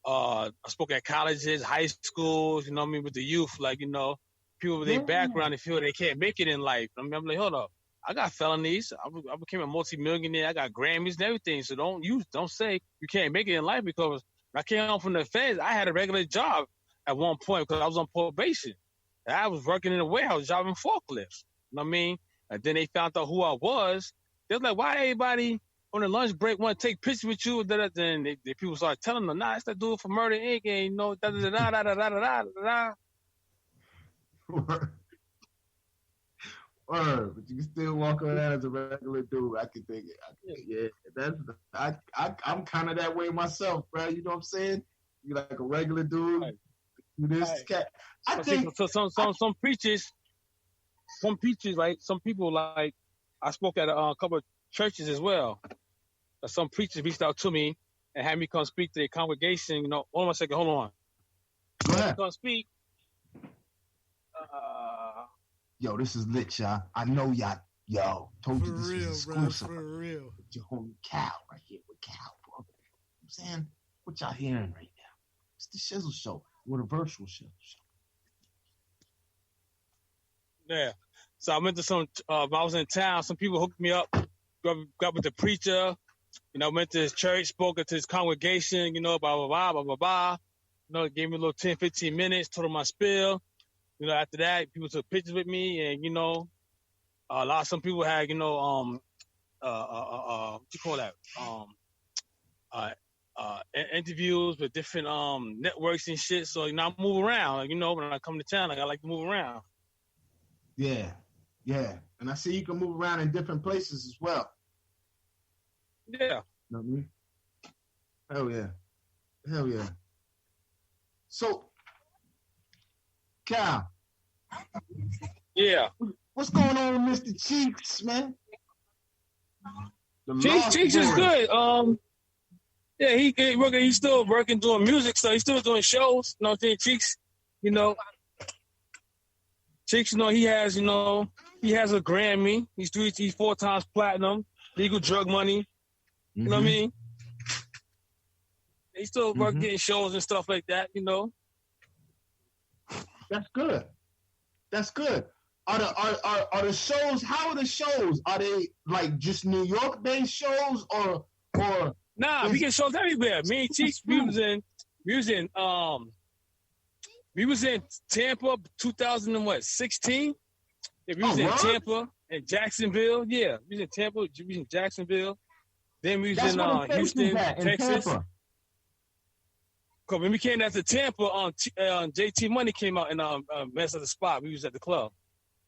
I spoke at colleges, high schools. You know what I mean, with the youth, like, you know, people with their background, they feel they can't make it in life. I mean, I'm like, hold up, I got felonies. I became a multimillionaire. I got Grammys and everything. So don't say you can't make it in life, because when I came home from the feds, I had a regular job at one point because I was on probation. And I was working in a warehouse, driving forklifts. You know what I mean? And then they found out who I was. They was like, why everybody on the lunch break want to take pictures with you? Then the people started telling them, nah, it's that dude for Murder Inc. And, you know, da-da-da-da-da-da-da-da-da. Word, but you can still walk around as a regular dude. I can think it. I'm kind of that way myself, bro. You know what I'm saying? You like a regular dude. Right. This cat. I think some preachers, like some people, like I spoke at a couple of churches as well. Some preachers reached out to me and had me come speak to their congregation. You know, hold on a second, hold on. Go ahead. Come speak. Yo, this is lit, y'all. I know y'all. Yo, told you this was exclusive. Bro, for real. With your homie Kal right here with Kal, bro. You know what I'm saying? What y'all hearing right now? It's the Shizzle Show. We're the virtual Shizzle Show. Yeah. So I went to some, I was in town, some people hooked me up, got with the preacher, you know, went to his church, spoke to his congregation, you know, blah, blah, blah, blah, blah, blah. You know, gave me a little 10, 15 minutes, told him my spiel. You know, after that, people took pictures with me, and, you know, some people had, you know, what you call that? Interviews with different networks and shit. So, you know, I move around. Like, you know, when I come to town, like, I like to move around. Yeah. And I see you can move around in different places as well. Yeah. You know what I mean? Hell yeah. So, Kal. Yeah. What's going on with Mr. Cheeks, man? Cheeks is good. Yeah, he's still working doing music, so he's still doing shows. You know what I'm saying? Cheeks, you know, he has a Grammy. He's 4 times platinum, legal drug money. You know what I mean? He's still working, getting shows and stuff like that, you know. That's good. Are the shows? How are the shows? Are they like just New York based shows or? Nah, we get shows everywhere. Me and Cheeks, we was in Tampa 2016. Yeah, we was in Tampa and Jacksonville. Yeah, we was in Tampa, we was in Jacksonville. Then we was in Houston, Texas. Cause when we came out to Tampa, JT Money came out and messed up the spot. We was at the club.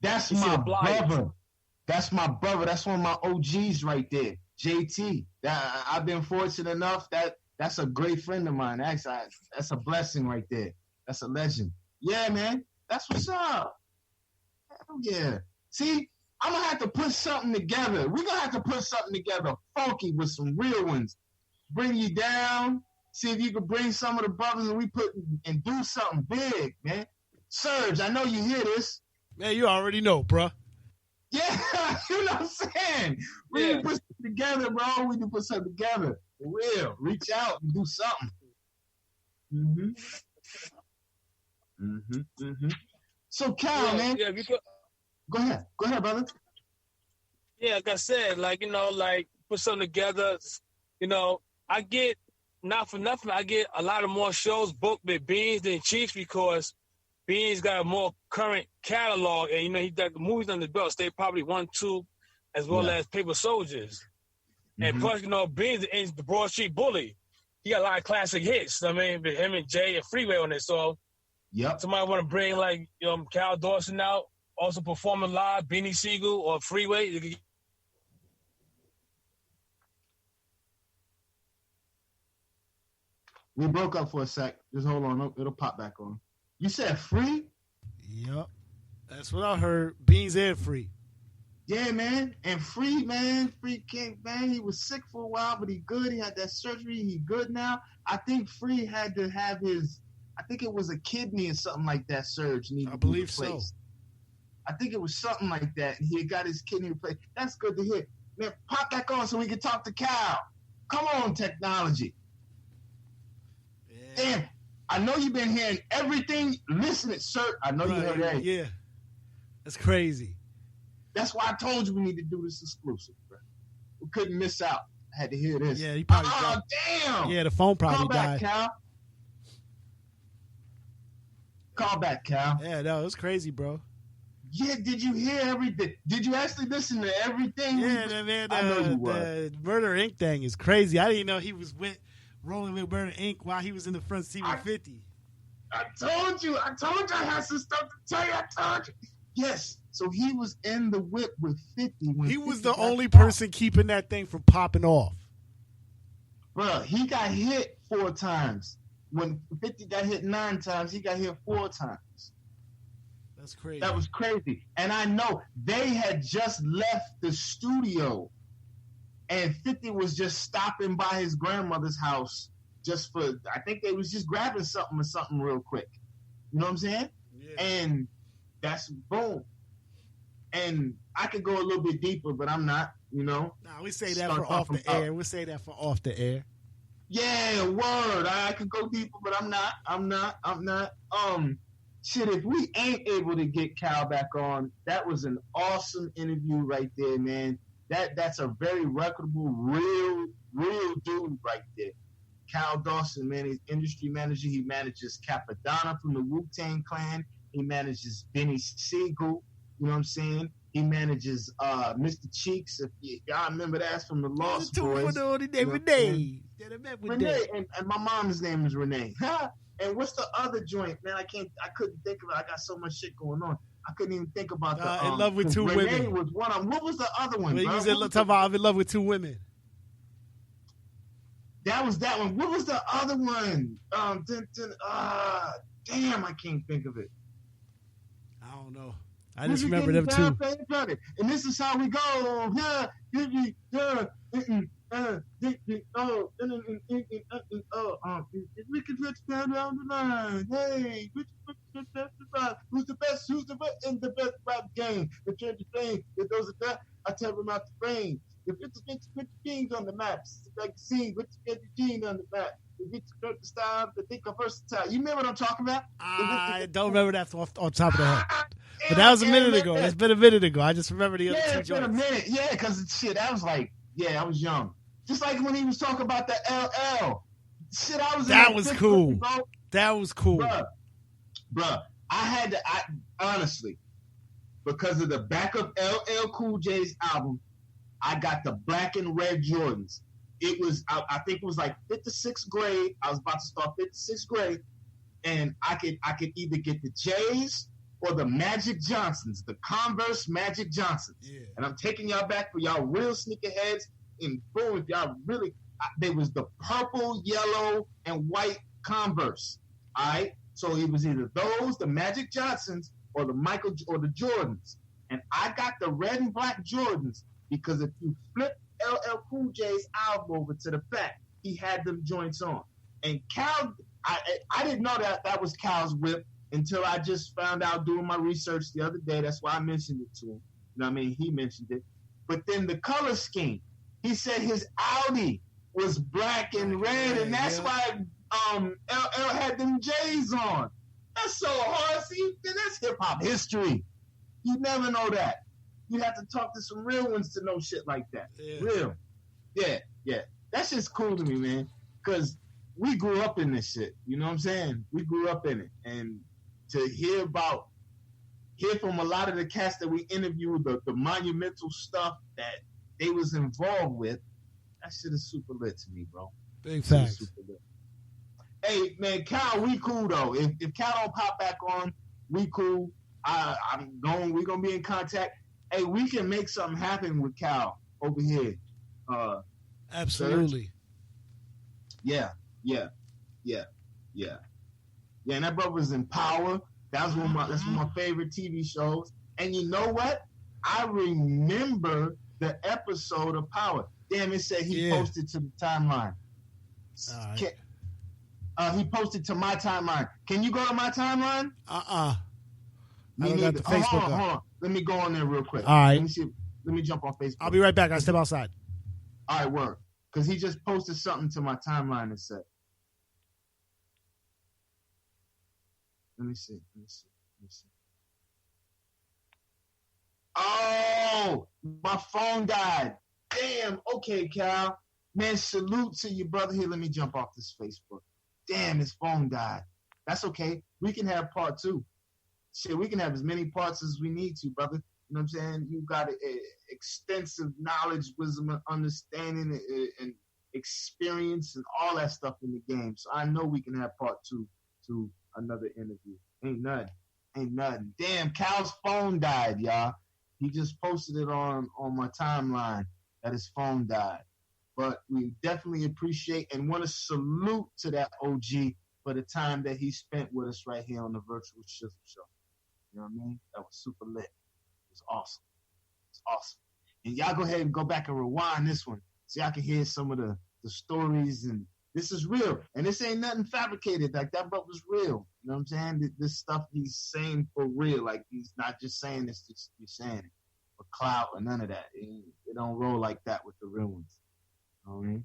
That's my brother. That's my brother. That's one of my OGs right there, JT. I've been fortunate enough that's a great friend of mine. Actually, that's a blessing right there. That's a legend. Yeah, man. That's what's up. Hell yeah. See, I'm gonna have to put something together. We're gonna have to put something together funky with some real ones. Bring you down. See if you can bring some of the brothers and we put and do something big, man. Surge, I know you hear this. Man, you already know, bruh. Yeah, you know what I'm saying? We need to put something together, bro. We need to put something together. For real. Reach out and do something. So, Kal, man. Yeah, Go ahead, brother. Yeah, like I said, like, like put something together. I get, not for nothing, I get a lot of more shows booked with Beans than Chiefs because Beans got a more current catalog, and he got the movies on the belt. They probably 1, 2, as well as Paper Soldiers. And plus, Beans is the Broad Street Bully. He got a lot of classic hits. I mean, with him and Jay and Freeway on it. So, somebody want to bring like Kal Dawson out, also performing live, Beanie Siegel or Freeway. We broke up for a sec. Just hold on. It'll pop back on. You said Free? Yep. That's what I heard. Beans and Free. Yeah, man. And Free, man. Free came, man. He was sick for a while, but he good. He had that surgery. He good now. I think Free had to have I think it was a kidney or something like that surge. I believe so. I think it was something like that. And he got his kidney replaced. That's good to hear. Man, pop back on so we can talk to Kal. Come on, technology. Yeah. Damn. I know you've been hearing everything. Listen, sir. I know you heard that. Yeah. That's crazy. That's why I told you we need to do this exclusive, bro. We couldn't miss out. I had to hear this. Yeah, he probably damn. Yeah, the phone probably died. Kal. Call back, Kal. Yeah, no, it was crazy, bro. Yeah, did you hear everything? Did you actually listen to everything? Yeah, man. I know you the Murder Inc. thing is crazy. I didn't know he was rolling with Murder Inc. while he was in the front seat with 50. I told you I had some stuff to tell you. I told you. Yes. So he was in the whip with 50. When he 50 was the only popped. person keeping that thing from popping off. Bro, he got hit 4 times. When 50 got hit 9 times, he got hit 4 times. That's crazy. That was crazy. And I know they had just left the studio and 50 was just stopping by his grandmother's house just for, I think they was just grabbing something real quick. You know what I'm saying? Yeah. And that's boom. And I could go a little bit deeper, but I'm not, Nah, we say that for off the air. We say that for off the air. Yeah, word. I could go deeper, but I'm not. Shit, if we ain't able to get Kal back on, that was an awesome interview right there, man. That's a very reputable, real dude right there. Kal Dawson, man, he's industry manager. He manages Capadonna from the Wu-Tang Clan. He manages Benny Siegel. You know what I'm saying? He manages Mr. Cheeks. If y'all remember that from the Lost Boys. Renee. And my mom's name is Renee. And what's the other joint, man? I couldn't think of it. I got so much shit going on. I couldn't even think about In Love with Two Renee Women. Was one of them. What was the other one? He was in Love with Two Women. That was that one. What was the other one? Damn, I can't think of it. I don't know. I just remember them two. And this is how we go. We can touch down the line. Hey, who's the best? Who's the best in the best rap game? The trendy thing. If those are that, I tell them out the frame. If it's 50 jeans on the map, like see, with 50 jeans on the map. If it's the style, the think of versatile. You remember what I'm talking about? I don't remember that off top of the head. But that was a minute ago. That's been a minute ago. I just remember the other two joints. Yeah, it's been a minute. Yeah, because shit, I was like, I was young. Just like when he was talking about the LL. Shit, I was. That was cool. That was cool. Bruh, I honestly, because of the back of LL Cool J's album, I got the black and red Jordans. It was, I think it was like 5th or 6th grade. I was about to start 5th or 6th grade, and I could either get the J's or the Magic Johnsons, the Converse Magic Johnsons. Yeah. And I'm taking y'all back for y'all real sneakerheads. And boom, if y'all really, there was the purple, yellow, and white Converse. All right, so it was either those, the Magic Johnsons, or the Jordans. And I got the red and black Jordans because if you flip LL Cool J's album over to the back, he had them joints on. And Cal, I didn't know that was Cal's whip until I just found out doing my research the other day. That's why I mentioned it to him. You know what I mean? He mentioned it. But then the color scheme, he said his Audi was black and red, and that's why LL had them J's on. That's so hard. See, that's hip-hop history. You never know that. You have to talk to some real ones to know shit like that. Yeah. Real. Yeah. That's just cool to me, man, because we grew up in this shit. You know what I'm saying? We grew up in it. And to hear from a lot of the cast that we interviewed, the monumental stuff that they was involved with, that shit is super lit to me, bro. Big facts. Hey, man, Cal, we cool, though. If Cal don't pop back on, we cool. We're going to be in contact. Hey, we can make something happen with Cal over here. Absolutely. Yeah. And that brother's in Power. That's one of my favorite TV shows. And you know what? I remember the episode of Power. Damn, it said he posted to the timeline. He posted to my timeline. Can you go to my timeline? I don't got the Facebook hold on. Let me go on there real quick. All right. Let me jump on Facebook. I'll be right back. I step outside. All right, work. Because he just posted something to my timeline and said. Let me see. Oh, my phone died. Damn. Okay, Cal. Man, salute to you, brother. Here, let me jump off this Facebook. Damn, his phone died. That's okay. We can have part 2. Shit, we can have as many parts as we need to, brother. You know what I'm saying? You got extensive knowledge, wisdom, and understanding, and experience, and all that stuff in the game. So I know we can have part 2 to another interview. Ain't nothing. Damn, Cal's phone died, y'all. He just posted it on my timeline that his phone died. But we definitely appreciate and want to salute to that OG for the time that he spent with us right here on the Virtual Shizzle Show. You know what I mean? That was super lit. It was awesome. And y'all go ahead and go back and rewind this one so y'all can hear some of the stories. And this is real. And this ain't nothing fabricated. Like, that brother's real. You know what I'm saying? This stuff he's saying for real. Like, he's not just saying this to be saying it for clout or none of that. It don't roll like that with the real ones. You know what I mean?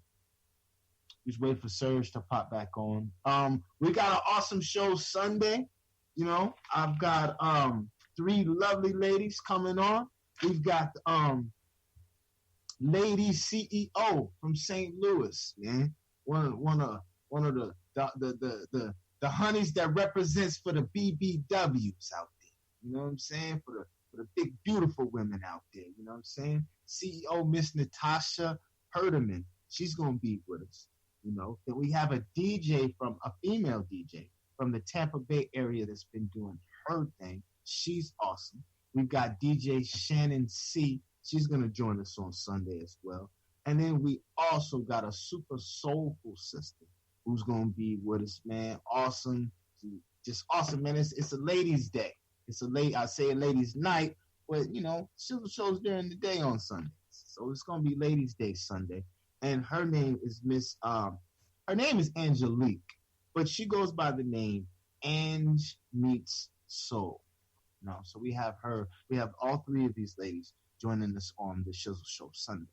Just wait for Surge to pop back on. We got an awesome show Sunday. You know, I've got 3 lovely ladies coming on. We've got Lady CEO from St. Louis, man. One of the honeys that represents for the BBWs out there. You know what I'm saying? For the big beautiful women out there. You know what I'm saying? CEO Miss Natasha Herderman. She's gonna be with us. You know, then we have a female DJ from the Tampa Bay area that's been doing her thing. She's awesome. We've got DJ Shannon C. She's going to join us on Sunday as well. And then we also got a super soulful sister who's going to be with us, man. Awesome. Just awesome, man. It's a ladies' day. I say a ladies' night, but, you know, Shizzle shows during the day on Sundays. So it's going to be Ladies' Day Sunday. And her name is her name is Angelique, but she goes by the name Ange Meets Soul. No, so we have all 3 of these ladies joining us on the Shizzle Show Sunday.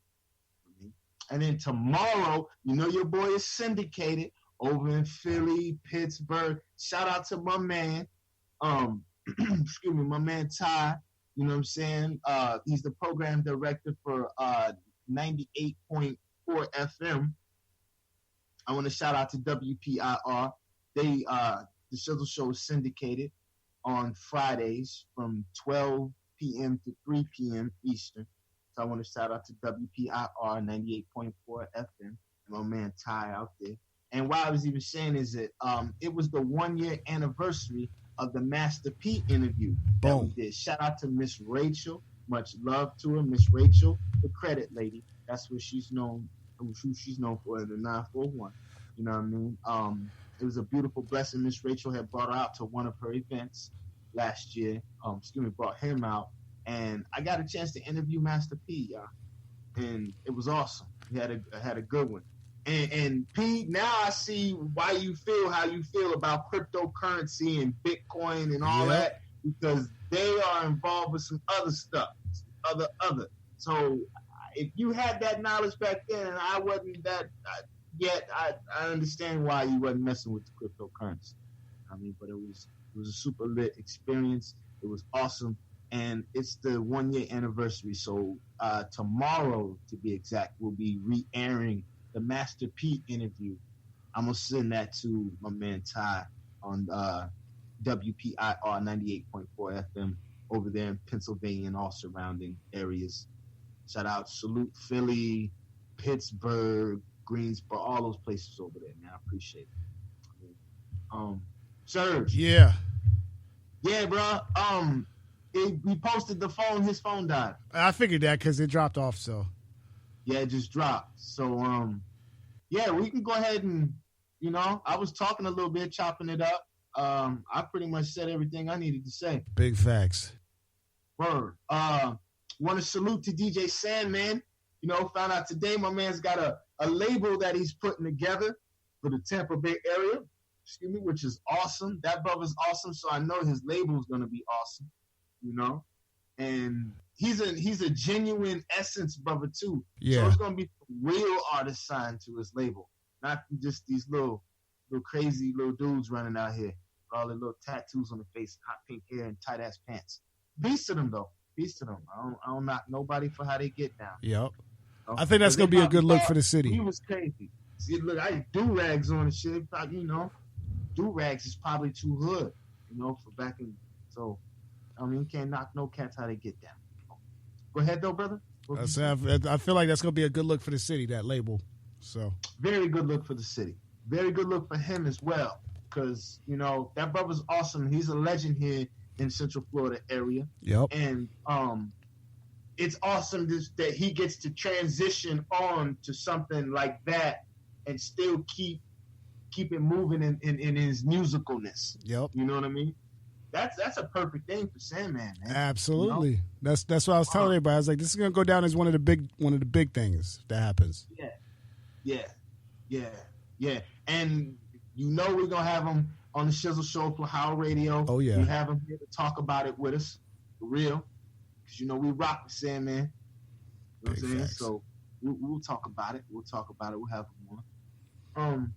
And then tomorrow, you know your boy is syndicated over in Philly, Pittsburgh. Shout out to my man, my man Ty. You know what I'm saying? He's the program director for 98.4 FM. I want to shout out to WPIR. The Shizzle Show is syndicated on Fridays from 12 p.m. to 3 p.m. Eastern. So I want to shout out to WPIR 98.4 FM and my man Ty out there. And what I was even saying is that it was the 1-year anniversary of the Master P interview that we did. Shout out to Miss Rachel. Much love to her, Miss Rachel, the credit lady. That's what she's known. Who she's known for in the 941. You know what I mean? It was a beautiful blessing. Miss Rachel had brought her out to one of her events last year. Brought him out. And I got a chance to interview Master P, y'all. And it was awesome. He had a good one. And P, now I see why you feel how you feel about cryptocurrency and Bitcoin and all that, because they are involved with some other stuff, other. So if you had that knowledge back then and I wasn't that yet, I understand why you wasn't messing with the cryptocurrency. I mean, but it was a super lit experience. It was awesome. And it's the 1 year anniversary. So tomorrow, to be exact, we'll be re-airing the Master P interview. I'm going to send that to my man Ty on WPIR 98.4 FM over there in Pennsylvania and all surrounding areas. Shout out, salute Philly, Pittsburgh, Greensboro, all those places over there, man. I appreciate it. Serge. Yeah. Yeah, bro. We posted the phone. His phone died. I figured that because it dropped off, so. Yeah, it just dropped. So, yeah, we can go ahead and, I was talking a little bit, chopping it up. I pretty much said everything I needed to say. Big facts. Word. Want to salute to DJ Sandman. Found out today my man's got a label that he's putting together for the Tampa Bay area, which is awesome. That brother's awesome, so I know his label is going to be awesome, And he's a genuine Essence brother too. Yeah. So it's gonna be real artists signed to his label, not just these little crazy little dudes running out here with all their little tattoos on the face, hot pink hair, and tight ass pants. Peace to them though. Peace to them. I don't knock nobody for how they get down. Yep. I think that's gonna be a good look for the city. He was crazy. See, look, I had do rags on and shit. Do rags is probably too hood, for back in. So, I mean, you can't knock no cats how they get down. Go ahead, though, brother. I feel like that's going to be a good look for the city, that label. So very good look for the city. Very good look for him as well, because, that brother's awesome. He's a legend here in Central Florida area. Yep. And it's awesome that he gets to transition on to something like that and still keep it moving in his musicalness. Yep. You know what I mean? That's a perfect thing for Sandman, man. Absolutely. That's what I was telling everybody. I was like, this is gonna go down as one of the big things that happens. Yeah. And we're gonna have him on the Shizzle Show for How Radio. Oh yeah. We have him here to talk about it with us, for real. Because we rock with Sandman. You know what I'm saying? Facts. So we'll talk about it. We'll have him on.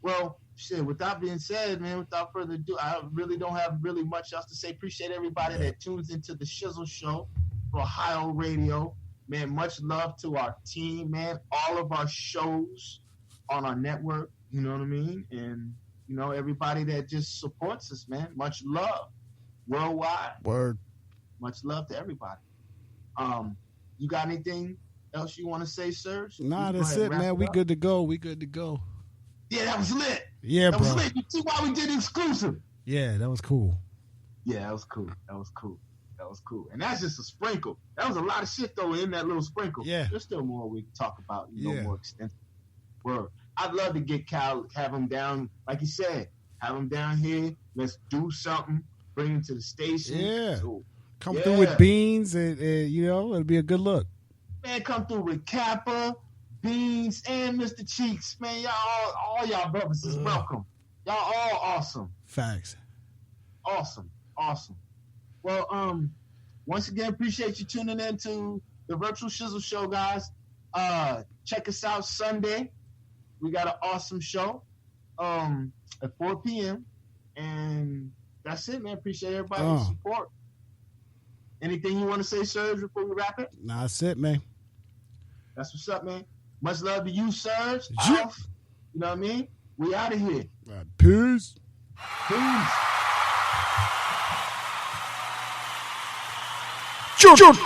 Well, shit, with that being said, man, without further ado, I really don't have really much else to say. Appreciate everybody that tunes into the Shizzle Show for Ohio Radio. Man, much love to our team, man. All of our shows on our network, you know what I mean? And, everybody that just supports us, man. Much love. Worldwide. Word. Much love to everybody. You got anything else you want to say, Serge? Nah, that's it, man. We good to go. Yeah, that was lit. Yeah, that bro. was lit. You see why we did exclusive? Yeah, that was cool. Yeah, that was cool. And that's just a sprinkle. That was a lot of shit, though, in that little sprinkle. Yeah. There's still more we can talk about, Yeah. more extensive. Word. I'd love to get Cal, have him down, like you said, have him down here. Let's do something. Bring him to the station. Yeah. So, Come through with beans, and it'll be a good look. Man, come through with Kappa, Beans, and Mr. Cheeks. Man, y'all, all y'all brothers is welcome. Y'all all awesome. Facts. Awesome. Well, once again, appreciate you tuning in to the Virtual Shizzle Show, guys. Check us out Sunday. We got an awesome show at 4 p.m. And that's it, man. Appreciate everybody's support. Anything you want to say, Serge, before we wrap it? Nah, that's it, man. That's what's up, man. Much love to you, Serge. Yeah. Alf. You know what I mean? We out of here. Right, peace. Peace. Junkie!